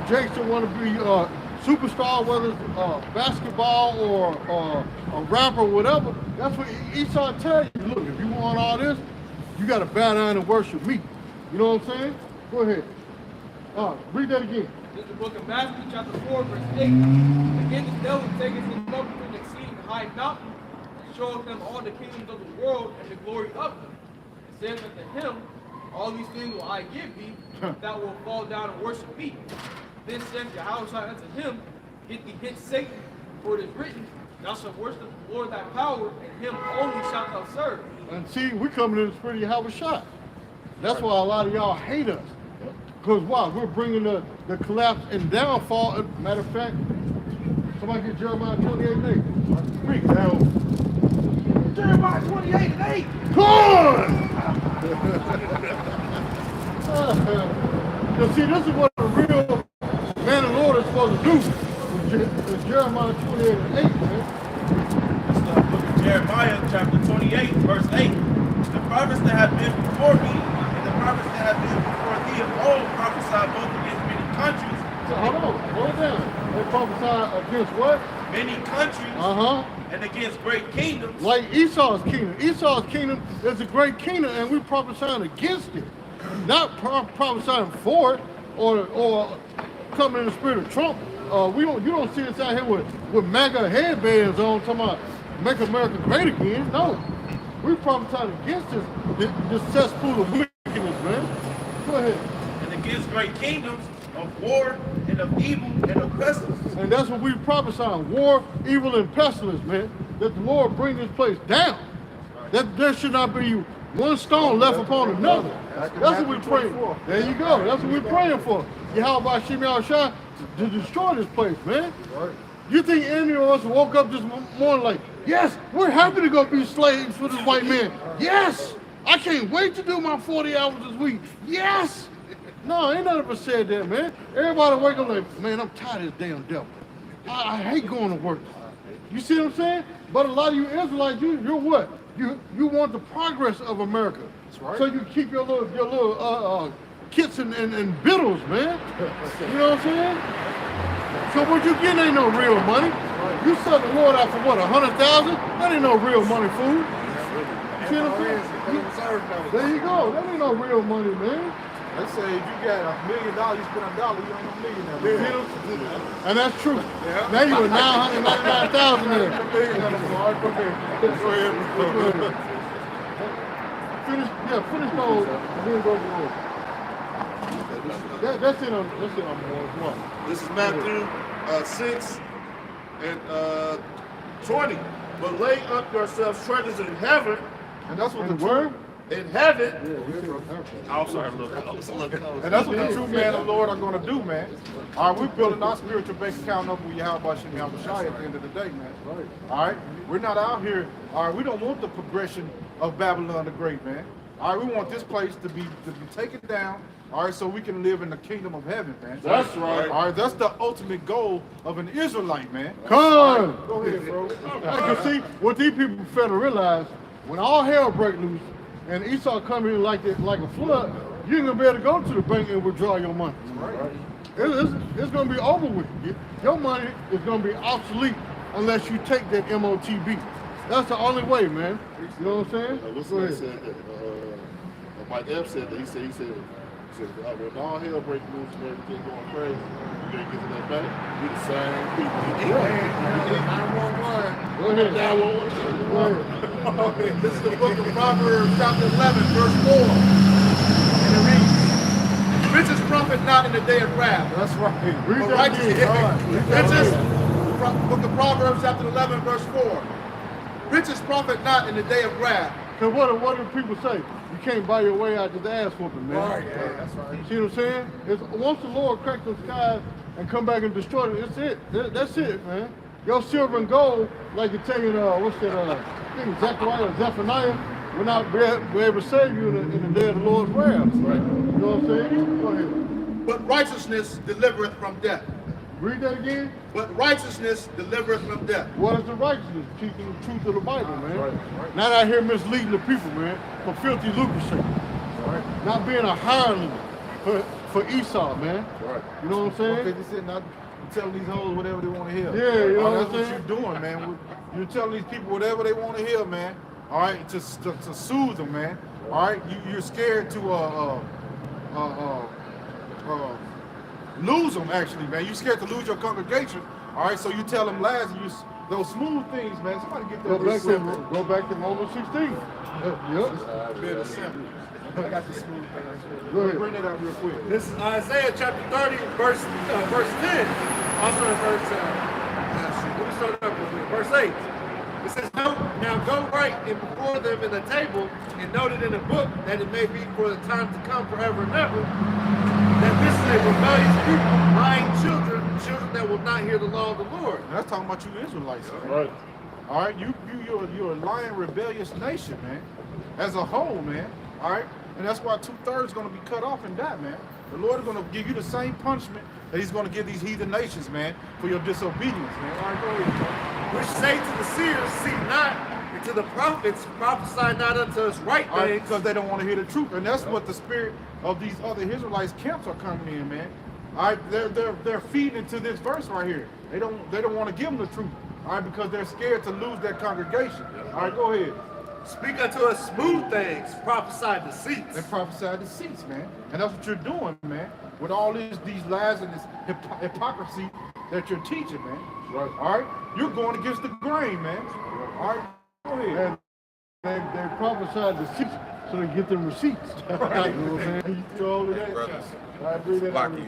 Jakes that want to be superstar, whether it's basketball or a rapper or whatever. That's what Esau tell you. Look, if you want all this, you got to bow down and worship me. You know what I'm saying? Go ahead. Read that again. This is the book of Matthew, chapter 4, verse 8. Again, the devil taketh him up to an exceeding high mountain, and showeth them all the kingdoms of the world and the glory of them. And saith unto him, All these things will I give thee, if thou wilt fall down and worship me. Then said Yahushua unto him, Get thee hence, Satan, for it is written, Thou shalt worship the Lord thy power, and him only shalt thou serve. And see, we coming in the spirit of Yahushua. That's why a lot of y'all hate us. Because why? We're bringing the collapse and downfall. Matter of fact, somebody get Jeremiah 28:8. Speak now. 28 and 8. Come on! You see, this is what a real man of the Lord is supposed to do. It's Jeremiah 28 and 8, man. Let's look at Jeremiah chapter 28, verse 8. The prophets that have been before me and the prophets that have been before thee of old prophesied both against many countries. So hold down. They prophesy against what? Many countries and against great kingdoms. Like Esau's kingdom. Esau's kingdom is a great kingdom, and we're prophesying against it. Not prophesying for it or coming in the spirit of Trump. You don't see us out here with MAGA headbands on talking about make America great again. No. We're prophesying against this cesspool of wickedness, man. Go ahead. And against great kingdoms of war and of evil and of pestilence. And that's what we prophesying, war, evil, and pestilence, man. That the Lord bring this place down. That there should not be one stone left upon another. That's what we're praying for. There you go. That's what we're praying for. Yahweh Shem Yahushua to destroy this place, man. You think any of us woke up this morning like, yes, we're happy to go be slaves for this white man. Yes, I can't wait to do my 40 hours this week. Yes. No, ain't none of us said that, man. Everybody wake up like, man, I'm tired of this damn devil. I hate going to work. You see what I'm saying? But a lot of you Israelites, you're what? You want the progress of America. That's right. So you keep your little kits and biddles, man. You know what I'm saying? So what you getting ain't no real money. You sell the Lord out for what, 100,000? That ain't no real money, fool. You see what I'm saying? There you go. That ain't no real money, man. They say if you got $1 million, you spend $1, you ain't no millionaire. And that's true. Yeah. Now you with 999,000 there. Finish those. And then go forward. That's it on one. This is Matthew 6 and 20. But lay up yourselves treasures in heaven. And that's what the word? In heaven. I'm sorry, look. And that's what the true man of the Lord are going to do, man. All right, we're building our spiritual bank account up with Yahweh Shem Yahushua at the end of the day, man. Right. All right, we're not out here. All right, we don't want the progression of Babylon the Great, man. All right, we want this place to be taken down. All right, so we can live in the kingdom of heaven, man. That's right. All right, that's the ultimate goal of an Israelite, man. Come on. Right, go ahead, bro. You see, what these people fail to realize, when all hell breaks loose, and Esau come in like a flood, you ain't gonna be able to go to the bank and withdraw your money. Right. It's gonna be over with. Your money is gonna be obsolete unless you take that MOTB. That's the only way, man. You know what I'm saying? Listen, he said that, Mike Epps said that, he said, when all hell breaks loose and everything going crazy, you can't get to that bank, we the same people. Go ahead. Go ahead. This is the book of Proverbs, chapter 11, verse 4. And it reads, riches profit not in the day of wrath. That's right. But righteousness, book of Proverbs, chapter 11, verse 4. Riches profit not in the day of wrath. Because what do people say? You can't buy your way out to the ass whooping, man. Right, yeah, that's right. See what I'm saying? Once the Lord cracks the sky and come back and destroy it, it's it. That's it, man. Your silver and gold, like you tell you, what's that, I think Zechariah or Zephaniah, will not be able to save you in the day of the Lord's wrath. Right. You know what I'm saying? Go ahead. But righteousness delivereth from death. Read that again. But righteousness delivereth from death. What is the righteousness? Keeping the truth of the Bible, man. Right. Not out here misleading the people, man, for filthy lucre's sake. Right. Not being a hireling for Esau, man. Right. You know what I'm saying? Okay, they said not telling these hoes whatever they want to hear. Yeah, you know that's what I'm saying? What you're doing, man. You're telling these people whatever they want to hear, man. All right, to soothe them, man. All right, you're scared to lose them, actually, man. You're scared to lose your congregation. All right, so you tell them lies and those smooth things, man. Somebody get that. Go back to Romans 16. Yep. Better simple. I got the smooth things. Go ahead. Bring that out real quick. This is Isaiah chapter 30, verse 10. Also we start up with verse 8. It says, now go write and before them in the table and note it in a book that it may be for the time to come forever and ever, that this is a rebellious people, lying children that will not hear the law of the Lord. That's talking about you Israelites. Right. All right, you're a lying, rebellious nation, man. As a whole, man. All right, and that's why 2/3 going to be cut off and die, man. The Lord is going to give you the same punishment that He's going to give these heathen nations, man, for your disobedience, man. All right, go ahead. Which say to the seers, see not, and to the prophets, prophesy not unto us right All right, things. because they don't want to hear the truth, and that's what the spirit of these other Israelites camps are coming in, man. All right, they're feeding into this verse right here. They don't want to give them the truth. All right, because they're scared to lose their congregation. All right, go ahead. Speak unto us smooth things, prophesy deceits. They prophesy deceits, man. And that's what you're doing, man. With all these lies and this hypocrisy that you're teaching, man. Right. All right? You're going against the grain, man. All right? Go ahead. They prophesied deceits so they get them receipts. Right. You know what I'm saying? You all of that. Brothers, I agree that. block you. I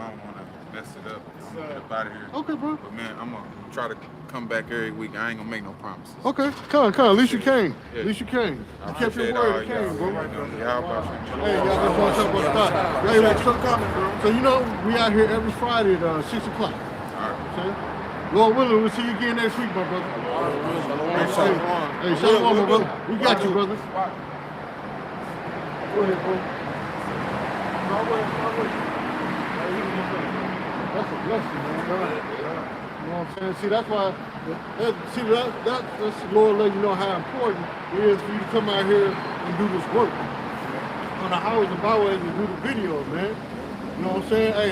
don't want to mess it up. I'm gonna get up out of here. Okay, bro. But man, I'm gonna try to come back every week. I ain't gonna make no promises. Okay, come on. At least you came. Yeah. At least you came. I You kept your appreciate word. all You came, bro. y'all about you. Hey, y'all just want to talk about stock. Hey, so you know, we out here every Friday at 6 o'clock. All right. Okay? Lord willing, we'll see you again next week, my brother. Hey, shalom, my brother. We got you, brother. Go ahead, bro. That's a blessing, man. You know what I'm saying? See, that's why, that's the Lord letting you know how important it is for you to come out here and do this work. On the highways and byways and do the videos, man. You know what I'm saying? Hey,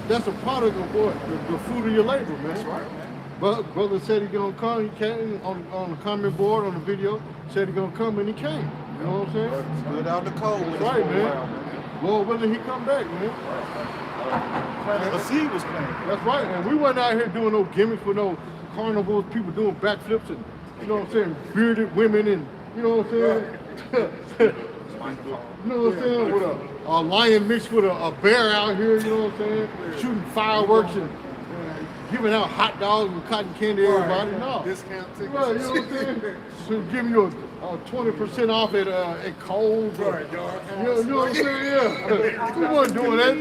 that's a product of what? The fruit of your labor, man. That's right, man. But brother said he's gonna come, he came on the comment board on the video, said he's gonna come and he came. You know what I'm saying? Stood out the cold. That's right, man. Lord willing, he come back, man. A seed was planted. That's right, and we wasn't out here doing no gimmicks with no carnivals, people doing backflips and, you know what I'm saying, bearded women and, you know what I'm saying? You know what I'm saying? With a lion mixed with a bear out here, you know what I'm saying? Shooting fireworks and giving out hot dogs and cotton candy to everybody. No. Discount tickets. Right, you know what I'm saying? So giving you a 20% off at Kohl's. Right, you know what I'm saying? Yeah. We wasn't doing that.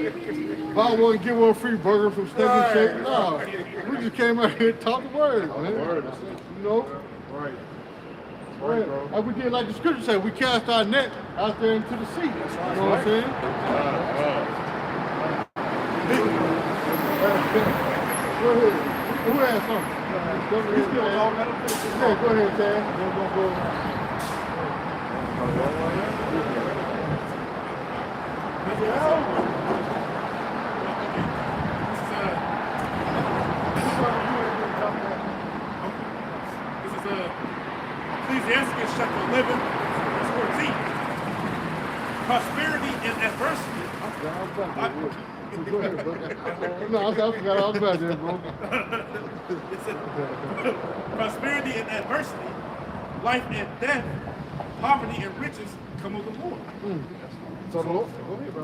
Buy one, get one free burger from Steak and Shake. No. We just came out here and talked the word, man. You know? Right. Right, bro. Like we did, like the scripture said, we cast our net out there into the sea. That's right. You know what I'm saying? Go ahead. Who has something? Go ahead, Chad. Yeah, go ahead, Chad. Go. Ecclesiastes chapter 11, verse 14. Prosperity and adversity. Go ahead, bro. No, I forgot all about that, bro. It said, prosperity and adversity, life and death, poverty and riches come of the Lord. So, go ahead, bro.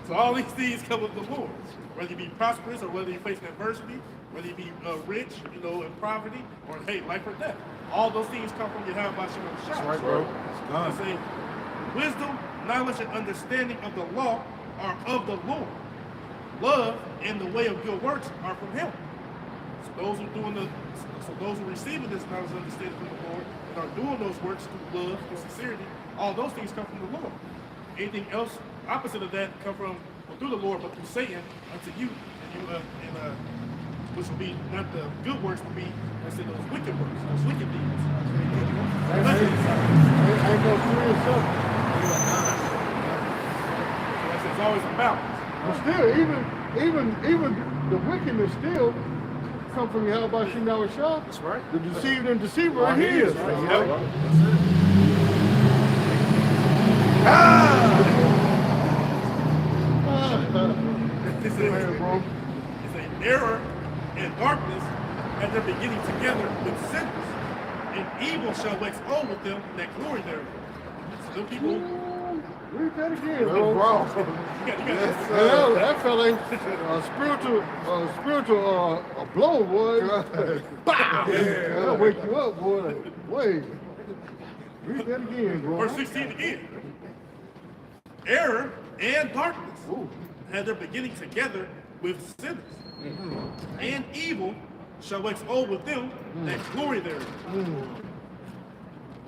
So all these things come of the Lord. Whether you be prosperous or whether you face adversity, whether you be rich, you know, in poverty, or hey, life or death. All those things come from Yahweh Hashem. That's right, bro. I say, wisdom, knowledge, and understanding of the law are of the Lord. Love and the way of good works are from Him. So those who are receiving this knowledge and understanding from the Lord and are doing those works through love, through sincerity, all those things come from the Lord. Anything else opposite of that come from through the Lord, but through Satan unto you, and which will be not the good works, will be those wicked works, those wicked deeds. Ain't no free and something. It's always a balance. But still, even the wickedness still come from Yahweh Shem Yahushua. That's right. The deceived and deceiver are his. It's an error and darkness at their beginning together with sinners, and evil shall wax on with them that glory therein. So them people. Read that again, bro. That fella ain't spiritual blow, boy. Bah! That'll wake you up, boy. Wait. Read that again, bro. Verse 16 again. Error and darkness had their beginning together with sinners, and evil shall wax old with them that glory therein.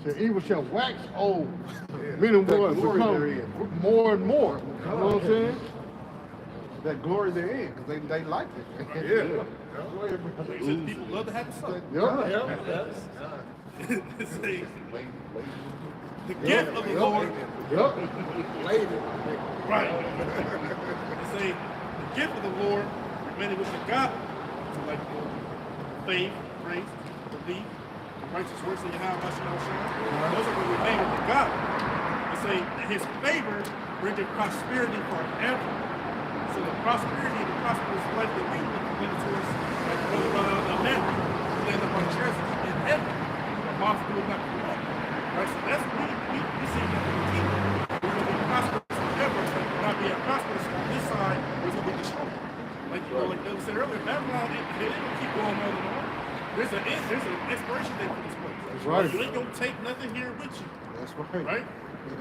So evil shall wax old. Meaning what? Become more and more. You know what I'm saying? That glory they're in, because they like it. Yeah. He said people love to have the sun. It say, the gift of the Lord. Right. It say, the gift of the Lord remaineth with the God. So like faith, grace, belief, righteous works in Yahweh Hashem. Those are what remain with the God. It say that his favor bringeth prosperity forever. So the prosperity, the prosperous life that we live towards, like Brother Matthew, we land up on treasures in heaven. The moth do not corrupt. Right? So that's we see that in the kingdom. We're going to be prosperous forever, not being prosperous on this side, we're going to be destroyed. Like like they said earlier, Babylon, they don't keep going on and on. There's an expiration date for this place. That's right. You ain't gonna take nothing here with you. That's right. Right?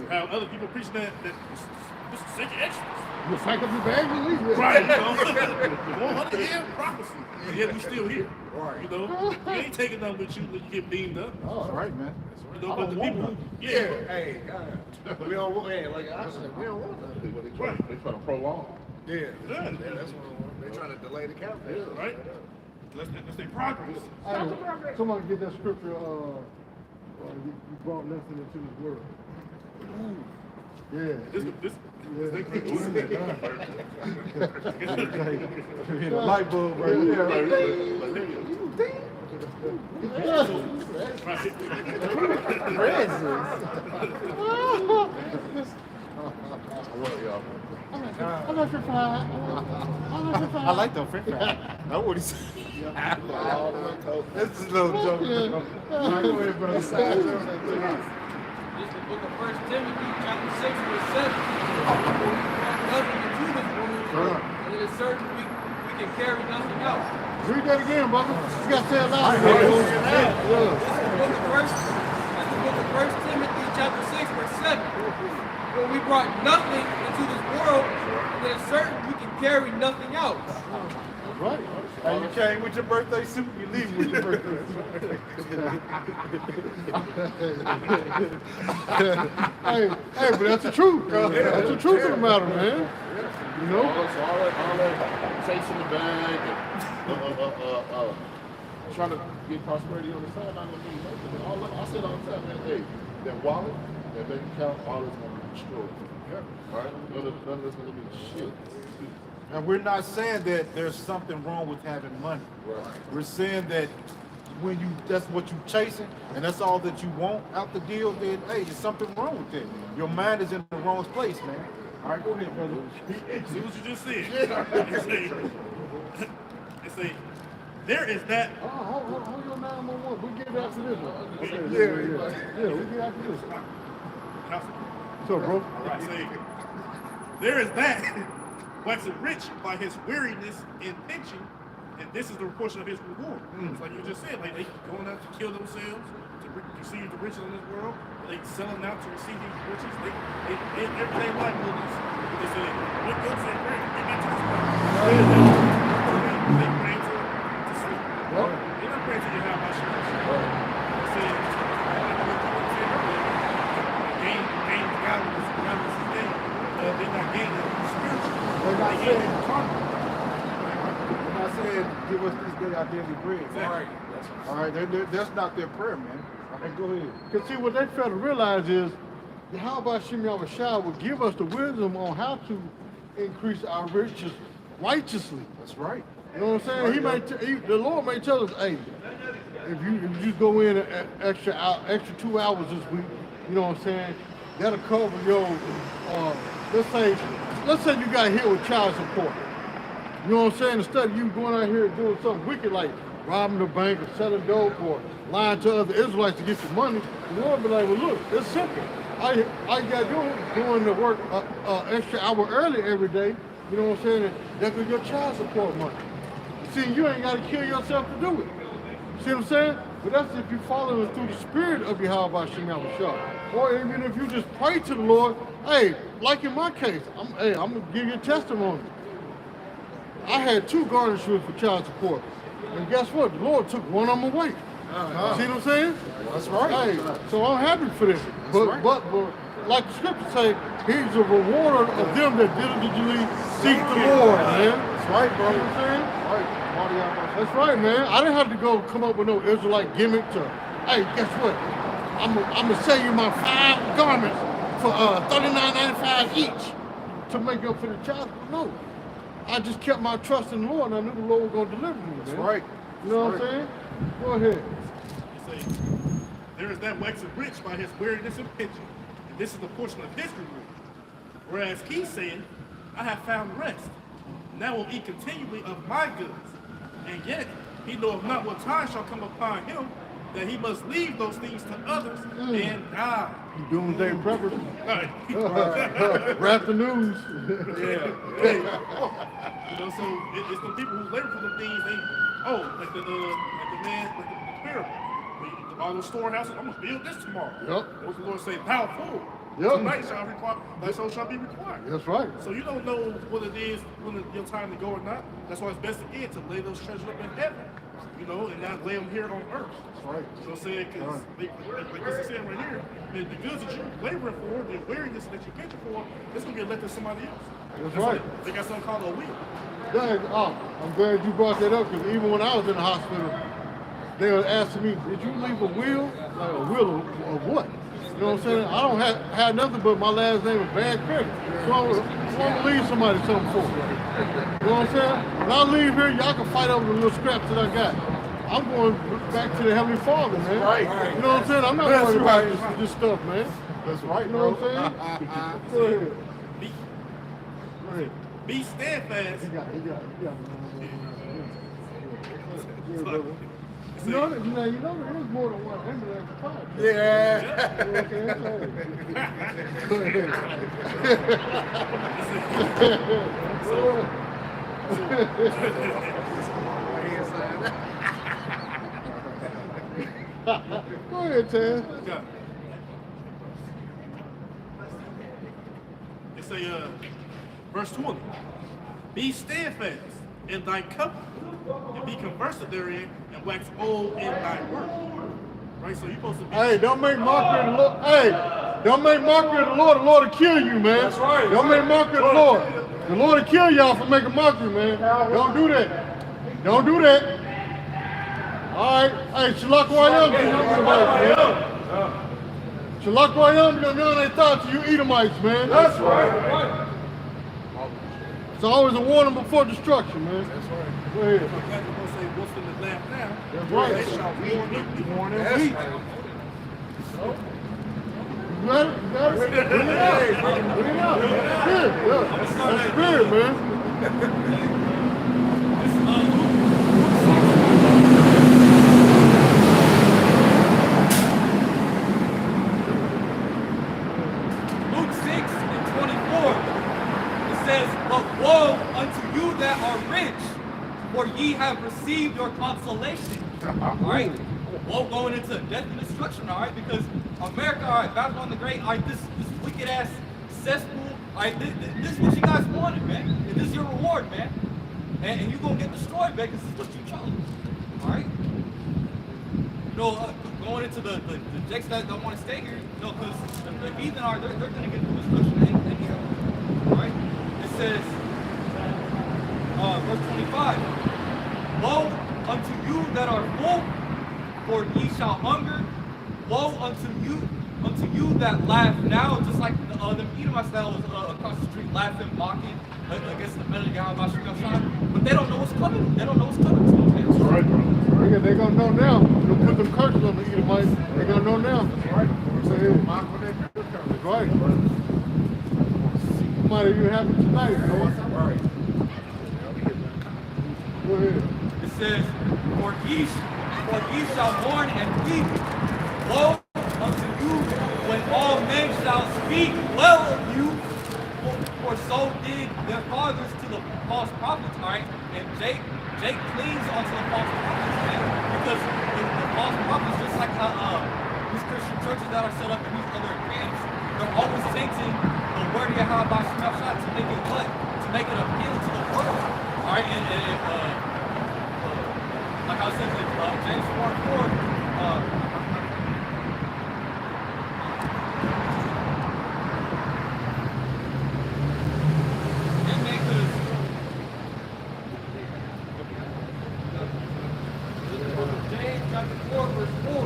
How other people preaching that this is sick extras. You pack up your bag and leave. Right, you know? 100-year prophecy. And yet we still here. Right. You know? You ain't taking nothing with you when you get beamed up. That's right, man. You know, but the people, Hey, we don't want, like I said, we don't want that. They try to prolong. Yeah, that's what they're trying to delay the countdown. right? Let's say progress. Hey, somebody get that scripture, you brought nothing into this world. Yeah. The light bulb right there. I like the french fry. That's what he said. This is a little joke. Go ahead, brother. This is the book of 1 Timothy, chapter 6, verse 7. Nothing into this world, and it is certain we can carry nothing out. Read that again, brother. You got to say it loud. This is the book of 1 Timothy, chapter 6, verse 7. For we brought nothing into this world, and it is certain we can carry nothing out. Right. Hey, you came with your birthday suit, you leave with your birthday suit. hey, but that's the truth. That's the truth of the matter, man. You know? All that chasing the bag and trying to get prosperity on the side, not gonna mean nothing. I said all the time, man, hey, that wallet, that bank account, all is gonna be destroyed. All right? None of that's gonna be shit. And we're not saying that there's something wrong with having money. Right. We're saying that when that's what you're chasing and that's all that you want out the deal, then hey, there's something wrong with that. Your mind is in the wrong place, man. All right, go ahead, brother. See what you just said. It say, there is that. Hold your 911. We'll get after this one. Okay, yeah, we'll get after this one. What's up, bro? Right, say, there is that waxing rich by his weariness and pinching, and this is the portion of his reward. It's like you just said, like they going out to kill themselves to receive the riches in this world. They selling out to receive these riches. They everyday life will this. They say, what good say, great, get back to this place. They pray to sleep. They're not praying to you how much you They say, gain godliness is gain. They're not gaining spiritual. They're not saying, give us this day our daily bread. Exactly. All right, that's not their prayer, man. All right, go ahead. Because see, what they fail to realize is, how about Shem Yahushua will give us the wisdom on how to increase our riches righteously. That's right. You know what I'm saying? The Lord may tell us, hey, if you go in an extra 2 hours this week, you know what I'm saying? That'll cover your, let's say you got hit with child support. You know what I'm saying? Instead of you going out here and doing something wicked like robbing the bank or selling dope or lying to other Israelites to get your money, the Lord be like, well, look, it's simple. All you got to do is going to work extra hour early every day. You know what I'm saying? That's your child support money. See, you ain't got to kill yourself to do it. See what I'm saying? But that's if you follow it through the spirit of Yahweh Shem Yahushua. Or even if you just pray to the Lord, hey, like in my case, I'm going to give you a testimony. I had 2 garnishments for child support. And guess what? The Lord took one of them away. See what I'm saying? That's right. Hey, so I'm happy for this. But like the scripture say, he's a rewarder of them that diligently seek the Lord, man. That's right, bro. You know what I'm saying? That's right, man. I didn't have to go come up with no Israelite gimmick to, hey, guess what? I'm gonna sell you my 5 garments for $39.95 each to make up for the child. No. I just kept my trust in the Lord, and I knew the Lord was gonna deliver me. That's man. right. You know what I'm saying? Go ahead. He say, there is that waxing rich by his weariness and pension, and this is the portion of his reward. Whereas he said, I have found rest. Now will eat continually of my goods. And yet he knoweth not what time shall come upon him, that he must leave those things to others and die. You doomsday prepper. Right. Wrap the news. Yeah. You know, so it's the people who labor for the things like the man, like the parable. All those storehouses, I'm gonna build this tomorrow. Yep. What's the Lord say? Thou fool. Yep. Tonight shall require, thy soul shall be required. That's right. So you don't know what it is when it's your time to go or not. That's why it's best again to lay those treasures up in heaven, you know, and not lay them here on earth. That's right. You know what I'm saying? Because like this is saying right here, the goods that you're laboring for, the weariness that you're getting for, it's gonna get left to somebody else. That's right. They got something called a will. I'm glad you brought that up, because even when I was in the hospital, they were asking me, did you leave a will? Like, a will of what? You know what I'm saying? I don't have nothing but my last name is bad credit. So I want to leave somebody something for. You know what I'm saying? When I leave here, y'all can fight over the little scraps that I got. I'm going back to the Heavenly Father, man. Right. You know what I'm saying? I'm not worried about this stuff, man. That's right, You know what bro. I'm saying? Go ahead. Go ahead. Be steadfast. He got You know, there is more than one ambulance podcast. Yeah. You know what I'm saying? Go ahead, Ted. Yeah. It say, verse 20, be steadfast in thy covenant, and be conversant therein, and wax old in thy work. Right? So you're supposed to be. Hey, don't make mockery of the Lord. Hey, don't make mockery of the Lord. The Lord will kill you, man. That's right. Don't make mockery of the Lord. The Lord will kill y'all for making mockery, man. Don't do that. Don't do that. All right. Hey, Shalak Wayam, man. Shalak Wayam, none they thought you Edomites, man. That's right. It's always a warning before destruction, man. That's right. Go ahead. That's what I'm say, what's in the lamp now? That's right. They shall warn you. Warn them That's weak. right. You got it? You got it? Bring it out. Bring it out. Spirit, yeah. That's spirit, man. Luke 6:24, it says, but woe unto you that are rich, for ye have received your consolation. All right? Woe going into death and destruction, all right? Because America, all right, Babylon the Great, all right, this wicked ass cesspool, all right, this is what you guys wanted, man. And this is your reward, man. And you're going to get destroyed, man, because this is what you chose. All right? You know, going into the jakes that don't want to stay here, you know, because the heathen are, they're going to get the destruction anyhow. All right? It says, verse 25, woe unto you that are full, for ye shall hunger. Woe unto you that laugh now, just like the Edomites that was across the street laughing, mocking against the men of Yahweh, but they don't know what's coming. They don't know what's coming to them. That's right, bro. They're going to know now. They'll put them curses on the Edomites. They're going to know now. That's right. That's right. Might even happen tonight, bro. Right. Go ahead. It says, for ye shall mourn and weep. Woe unto you when all men shall speak well of you, for so did their fathers to the false prophets, all right? And Jake clings onto the false prophets, man, because the false prophets, just like how these Christian churches that are set up in these other camps, they're always taking the word of Yahweh by Shemel Shah to make it what? To make it appeal to the world. All right, and like I was saying, James 4:4. James chapter 4, verse 4.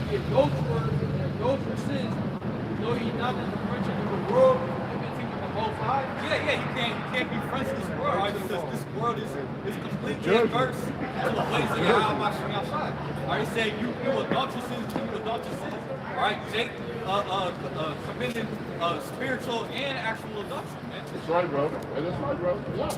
The adulterer sins, though he not in the friendship of the world, and the kingdom of the Most High. Yeah, he can't be friends with this world, right? Because this world is completely adverse to the ways of Yahweh Shem outside. All right, he said, you adulteresses, you adulteresses. All right, Jake committed spiritual and actual adultery, man. That's right, bro. And that's right, bro. Yeah.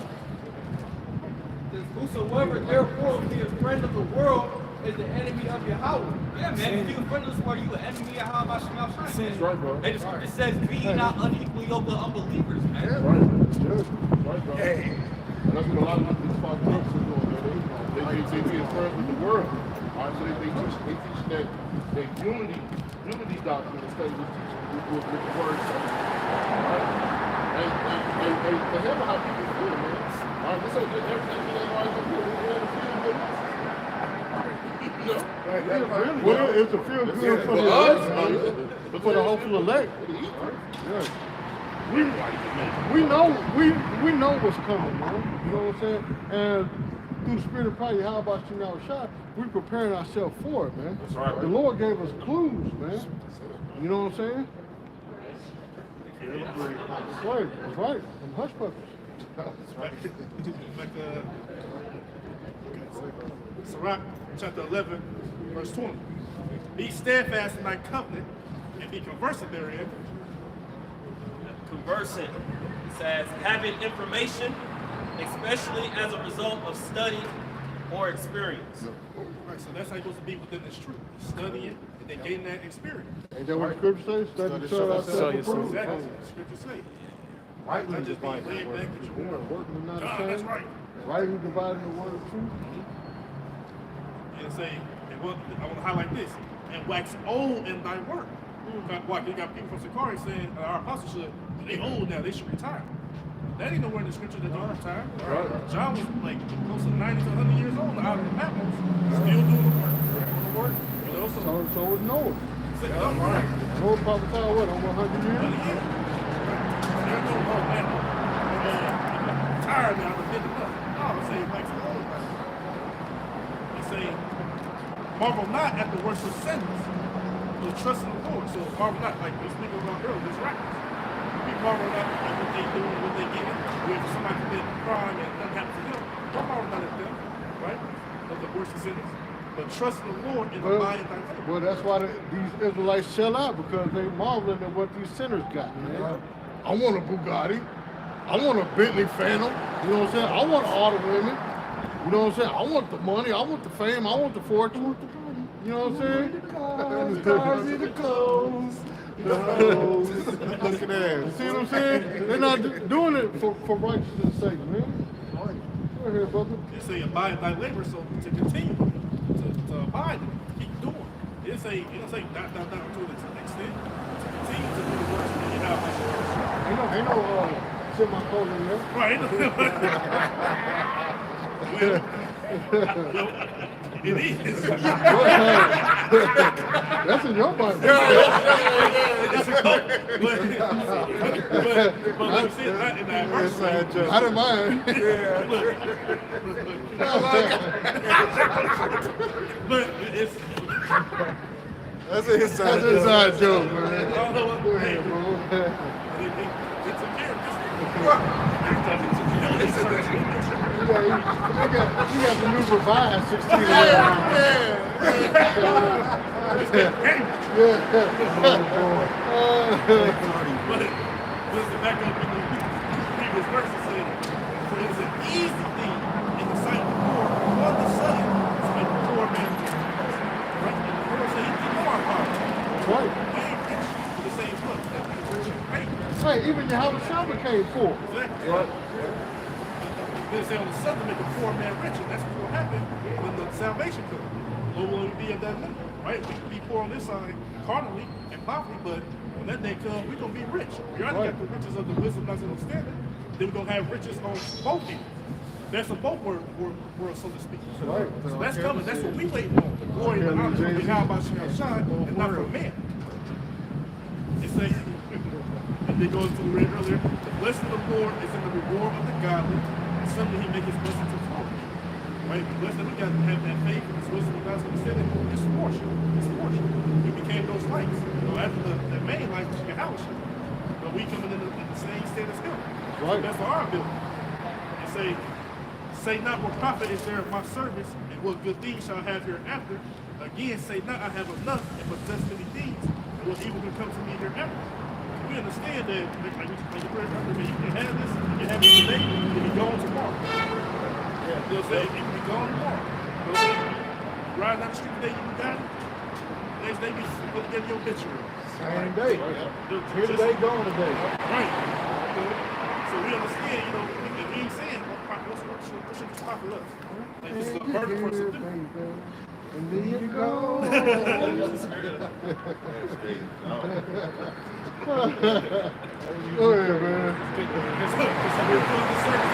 Whosoever therefore will be a friend of the world is the enemy of Yahweh. Yeah, man, if you're a friend of this world, you're an enemy of Yahweh Shem outside. That's right, bro. And the scripture says, be ye not unequally yoked with unbelievers, man. That's right. Yes. Right, bro. Hey. And that's what a lot of these false teachers are doing, man. They be in friends with the world. All right, so they teach that unity doctrine instead of just teaching with the word. All right? And the hell of how people feel, man. All right, this ain't everything ain't right to feel. Well, it's a feel good for the elect, but for the hopeful elect. Yeah. We know what's coming, man. You know what I'm saying? And through the spirit of prayer, how about you now, shot? We're preparing ourselves for it, man. That's right. The Lord gave us clues, man. You know what I'm saying? That's right. That's right. Some hush puppies. Sirach chapter 11, verse 20. Be steadfast in thy covenant and be conversant therein. Conversant says having information, especially as a result of study or experience. Right, so that's how you're supposed to be within this truth. Studying and then gaining that experience. Ain't that what the scripture says? Study, show ourselves approved. Exactly. The scripture say. Right, Not just being laid back with your word. working not John, that's right. Rightly dividing the word of truth. And say, and what, I want to highlight this, and wax old in thy work. You got people from Sakari saying our apostles should, they old now, they should retire. That ain't nowhere in the scripture that don't retire. Right. John was like close to 90 to 100 years old out in Patmos, still doing the work. Doing the work. You know, So was Noah. Right. Noah prophesied what, over 100 years? 100 years. There's no hope now. Tired now, but enough. No, I'm saying wax old. He's saying, marvel not at the works of sinners, but trust in the Lord. So marvel not, like we were speaking about earlier, this rappers. We marvel not at what they do and what they get. If somebody commit a crime and nothing happens to them, don't marvel not at them, right? Of the works of sinners. But trust in the Lord and abide in thy faith. Well, that's why these Israelites sell out, because they marveling at what these sinners got, man. I want a Bugatti. I want a Bentley Phantom. You know what I'm saying? I want all the women. You know what I'm saying? I want the money. I want the fame. I want the fortune. You know what I'm saying? The cars and the clothes. Look at that. You see what I'm saying? They're not doing it for righteousness' sake, man. Go ahead, brother. They say abide thy labor, so to continue to abide in it, keep doing. It didn't say not to an extent. To continue to do the works that you have. Ain't no semicolon in there. Right. It is. That's in your Bible. But we see it not in that verse. I don't mind. But it's That's an inside joke, man. Go ahead, bro. It's a character. You got the new revised 16. But listen back up in the previous verse, it said, for it is an easy thing in the sight of the poor, on the sudden, to make the poor man rich. Right? And the Lord said, he didn't know our poverty. Right. We ain't rich for the same look. Hey, even Yahweh Shah became poor. Exactly. Right. Then say on the sudden, make a poor man rich, and that's what will happen when the salvation comes. The Lord will only be at that level, right? We can be poor on this side, carnally and poverty, but when that day comes, we're going to be rich. We already got the riches of the wisdom, knowledge, and understanding. Then we're going to have riches on both ends. Best of both worlds, so to speak. Right. So that's coming. That's what we waiting on. The glory and the honor from Yahweh shall shine, and not from man. It says, and they go into the read earlier, the blessing of the Lord is in the reward of the godly, and something he makes his blessing to flow. Right? The blessing we got to have that faith and this wisdom of God's going to send it. It's portion. It's portion. We became those lights. After the main light was Yahweh. But we coming in the same state as him. Right. So that's our ability. And say not what profit is there of my service, and what good things shall I have hereafter. Again, say not I have enough and possess many things, and what evil will come to me hereafter. We understand that, like you read earlier, you can have this, you can have it today, it can be gone tomorrow. They'll say it can be gone tomorrow. Riding down the street today, you got it. Next day, you look at your obituary. Same day. Here today, gone today. Right. So we understand, you know, we ain't saying what should this profit us. Like this is a burden for us to do. And there you go. Go ahead, man. Because we're doing this service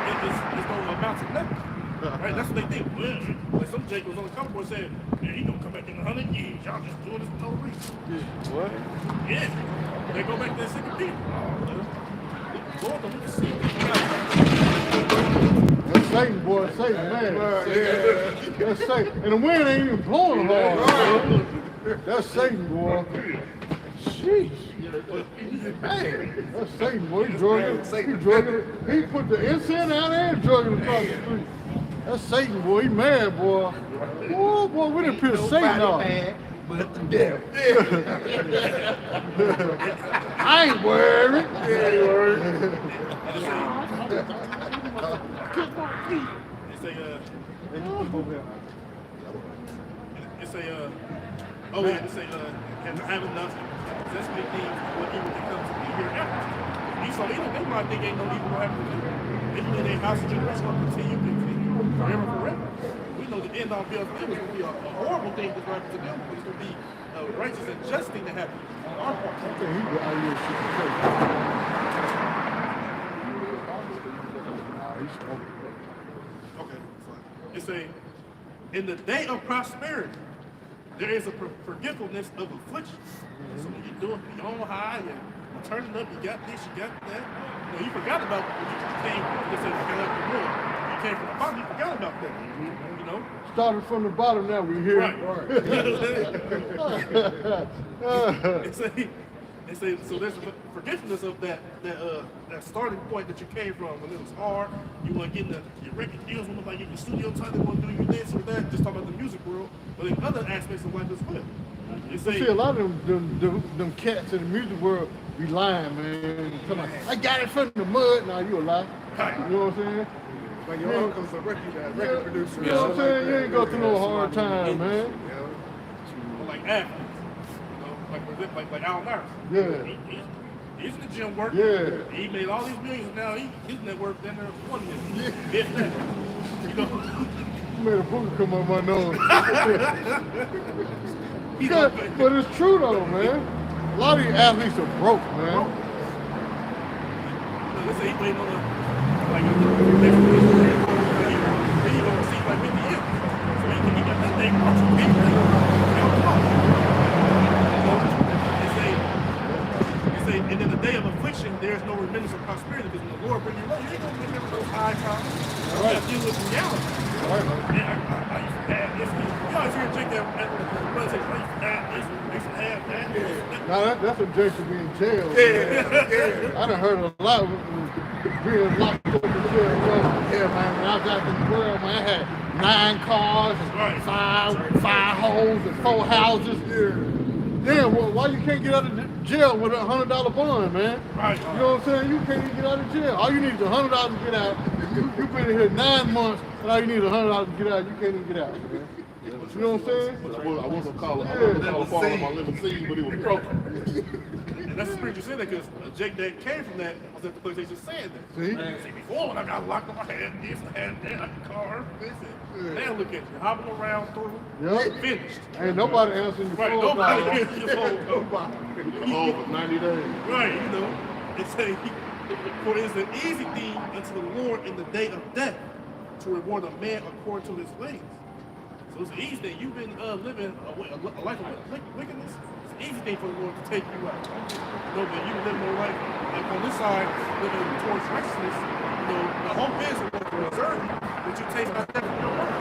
and it's going to amount to nothing. Right? That's what they think. Well, like some Jake was on the cover board saying, man, he gonna come back in 100 years. Y'all just doing this for no reason. What? Yeah. They go back to the second people. Lord, don't you see? That's Satan, boy. Satan, man. That's Satan. And the wind ain't even blowing hard. Boy. That's Satan, boy. Sheesh. Man, that's Satan, boy. He drugging it. He put the incense out there and drugging it across the street. That's Satan, boy. He mad, boy. Oh, boy, we done pissed Satan off. But the devil. I ain't worried. And have enough. That's what they think what evil can come to me hereafter. They might think ain't no evil will happen to them. They believe their house of generation will continue forever. We know the end all be of them is going to be a horrible thing that's going to happen to them, but it's going to be a righteous and just thing to happen on our part. I think he got out here shooting. Okay, fine. In the day of prosperity, there is a forgetfulness of affliction. So when you're doing your own high and you're turning up, you got this, you got that. You know, you forgot about what you came from. Let's say you got out the world. You came from the bottom, you forgot about that. You know? Started from the bottom, now we're here. So there's a forgetfulness of that starting point that you came from when it was hard. You want to get your record deals, want to get your studio time, they want to do your this or that, just talk about the music world, but in other aspects of life as well. See, a lot of them cats in the music world be lying, man. Come on, I got it from the mud. Now you a lie. You know what I'm saying? Like your uncle's a record producer. You know what I'm saying? You ain't go through no hard time, man. Like athletes, you know, like Al Nurse. Yeah. He's in the gym working. Yeah. He made all these millions, and now his net worth down there is $1 million. If that, you know. You made a booger come up my nose. But it's true though, man. A lot of these athletes are broke, man. Let's say he played on the next career. Then you gonna see like 50 years. So he got that thing They say, and in the day of affliction, there is no remembrance of prosperity, because when the Lord brings you low, you ain't gonna remember those high times. You have to deal with reality. I used to have this. You always hear Jake that brother say, I used to have this, I used to have that. Now that's a Jake should be in jail. Yeah. I done heard a lot of being locked up in jail. Yeah, man. When I was out in the world, man, I had 9 cars, and five homes, and 4 houses. Damn, well, why you can't get out of jail with a $100 bond, man? Right. You know what I'm saying? You can't even get out of jail. All you need is $100 to get out. You've been in here 9 months, and all you need is $100 to get out. You can't even get out, man. You know what I'm saying? I wasn't calling a fall on my limousine, but it was broken. And that's the spirit you said that, because Jake that came from that was at the place they just saying that. See? See, before when I got locked up, I had this, I had that, I had the car, this, and now look at you, hopping around through, finished. Ain't nobody answering your phone. Nobody answering your phone. Oh, for 90 days. Right, you know. For it is an easy thing unto the Lord in the day of death to reward a man according to his ways. So it's an easy thing. You've been living a life of wickedness. It's an easy thing for the Lord to take you out. You know, but you living a life like on this side, living towards righteousness. You know, the hope is the Lord to preserve you, but you taste not death from your work.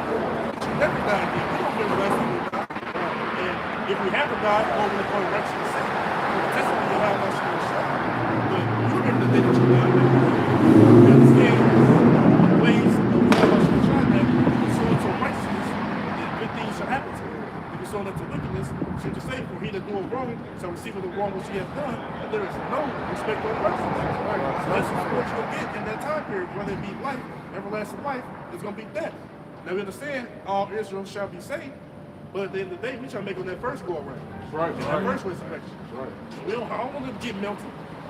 But you never die again. We don't live a life we will die. And if we have to die, or we're going to righteousness sake, testimony will have our spirit shine. But you remember the day that you died. You understand the ways of how our spirit shine that if you sow into righteousness, then good things shall happen to you. If you sow into wickedness, should you say, for he that doeth wrong shall receive of the wrong which he hath done, and there is no respect of righteousness. So that's what you'll get in that time period, whether it be life, everlasting life, it's going to be death. Now we understand all Israel shall be saved, but at the end of the day, we try to make on that first go around. Right. That first resurrection. Right. So I don't want to get melted.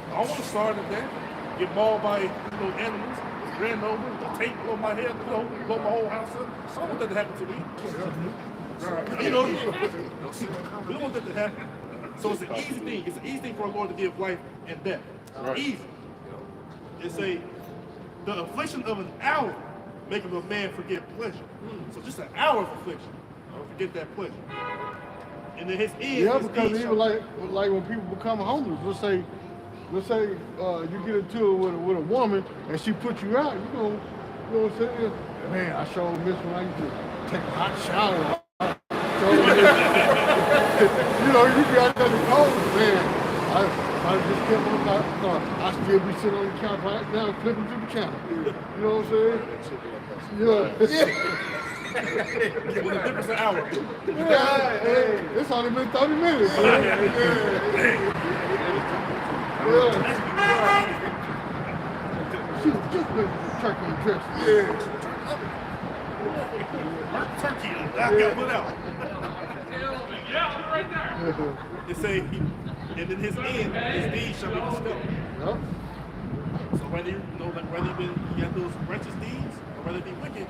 I don't want to starve to death, get mauled by animals, ran over, tape below my head, blow my whole house up. I don't want that to happen to me. You know, we don't want that to happen. So it's an easy thing. It's an easy thing for our Lord to give life and death. Right. Easy. It's the affliction of an hour making a man forget pleasure. So just an hour of affliction, forget that pleasure. And then his end. Yeah, his because deed even like when people become homeless, let's say you get into it with a woman and she put you out, you know what I'm saying? Man, I sure miss when I used to take a hot shower. So, you know, you be out there in the cold, man. I just kept on I still be sitting on the couch right now, flipping through the channel. You know what I'm saying? Yeah. With a difference an hour. Yeah, hey, it's only been 30 minutes. She was just been turkey and dress. Turkey, I got put out. It say, and in his end, his deeds shall be discovered. Yep. So whether you got those righteous deeds or whether it be wicked,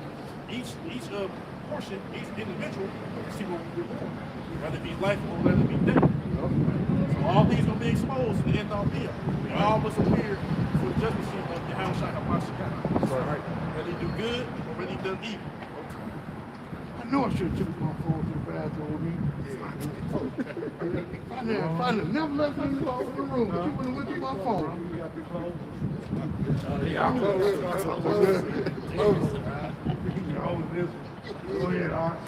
each portion, each individual will see what we reward. Whether it be life or whether it be death. So all these gonna be exposed in the end all be. We all must appear for the judgment seat of Yahushua HaMashiach. Right. Whether you do good or whether you done evil. I know I should have took my phone to the bathroom with me. I never left me in the room, but you wouldn't have went to my phone. Go ahead, Art.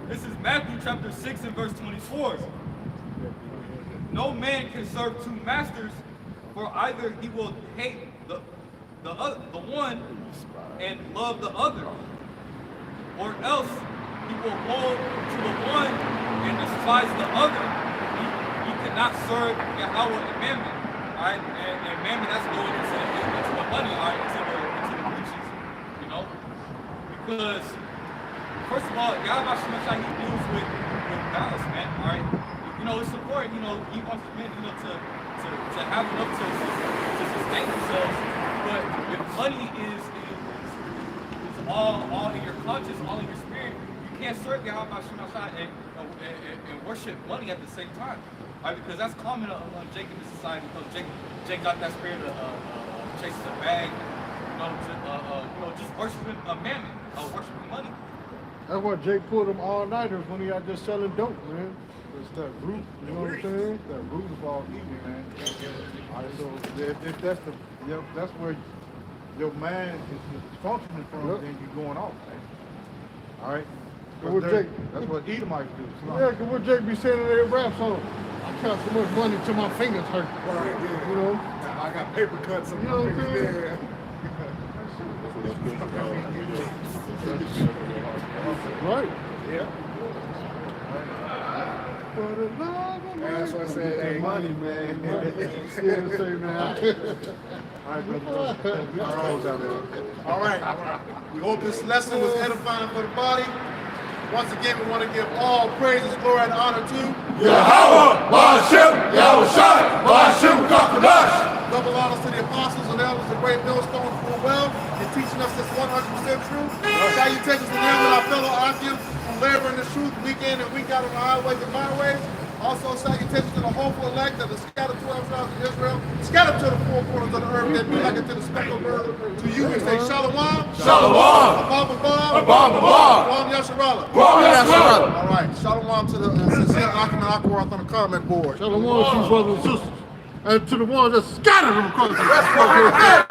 This is Matthew chapter 6 and verse 24. No man can serve two masters, for either he will hate the one and love the other, or else he will hold to the one and despise the other. He cannot serve Yahweh and Mammon. All right, and Mammon, that's going into the money, all right, into the riches, you know, because first of all, Yahweh Shemashai, he deals with balance, man. All right, you know, it's important. You know, he wants men, you know, to have enough to sustain themselves. But if money is all in your conscience, all in your spirit, you can't serve Yahweh Shemashai and worship money at the same time. All right, because that's common among Jacob society. Because Jake got that spirit of chasing a bag, just worshiping mammon, worshiping money. That's why Jake pulled them all-nighters when he out there selling dope, man. It's that root, you know what I'm saying? That root of all evil, man. All right, so if that's where your mind is functioning from, then you're going off, man. All right? That's what Edomites do. Yeah, because what Jake be saying in their rap song, I count so much money till my fingers hurt. You know? I got paper cuts on You know my what I'm fingers saying? there. Right. Yeah. For the love of That's what I said, hey, money, man. Yeah, say, man. All right. We hope this lesson was edifying for the body. Once again, we want to give all praises, glory, and honor to Yahweh, Ba'ashem, Yahushai, Ba'ashem, Kakadash. double honors to the apostles and elders, the great millstone full well, in teaching us this 100% truth. Salutations to them and our fellow Akians who labor in the truth week in and week out on the highways and byways. Also, salutations to the hopeful elect of the scattered 12 tribes of Israel, scattered to the four corners of the earth, that be like it to the speckled bird. To you, we say Shalom. Shalom. Abab, abab. Abab, abab. Guam Yasharallah. Guam Yasharallah. All right. Shalom to the sincere Akim and Akwath on the comment board. Shalom to you brothers and sisters. And to the ones that scattered them across the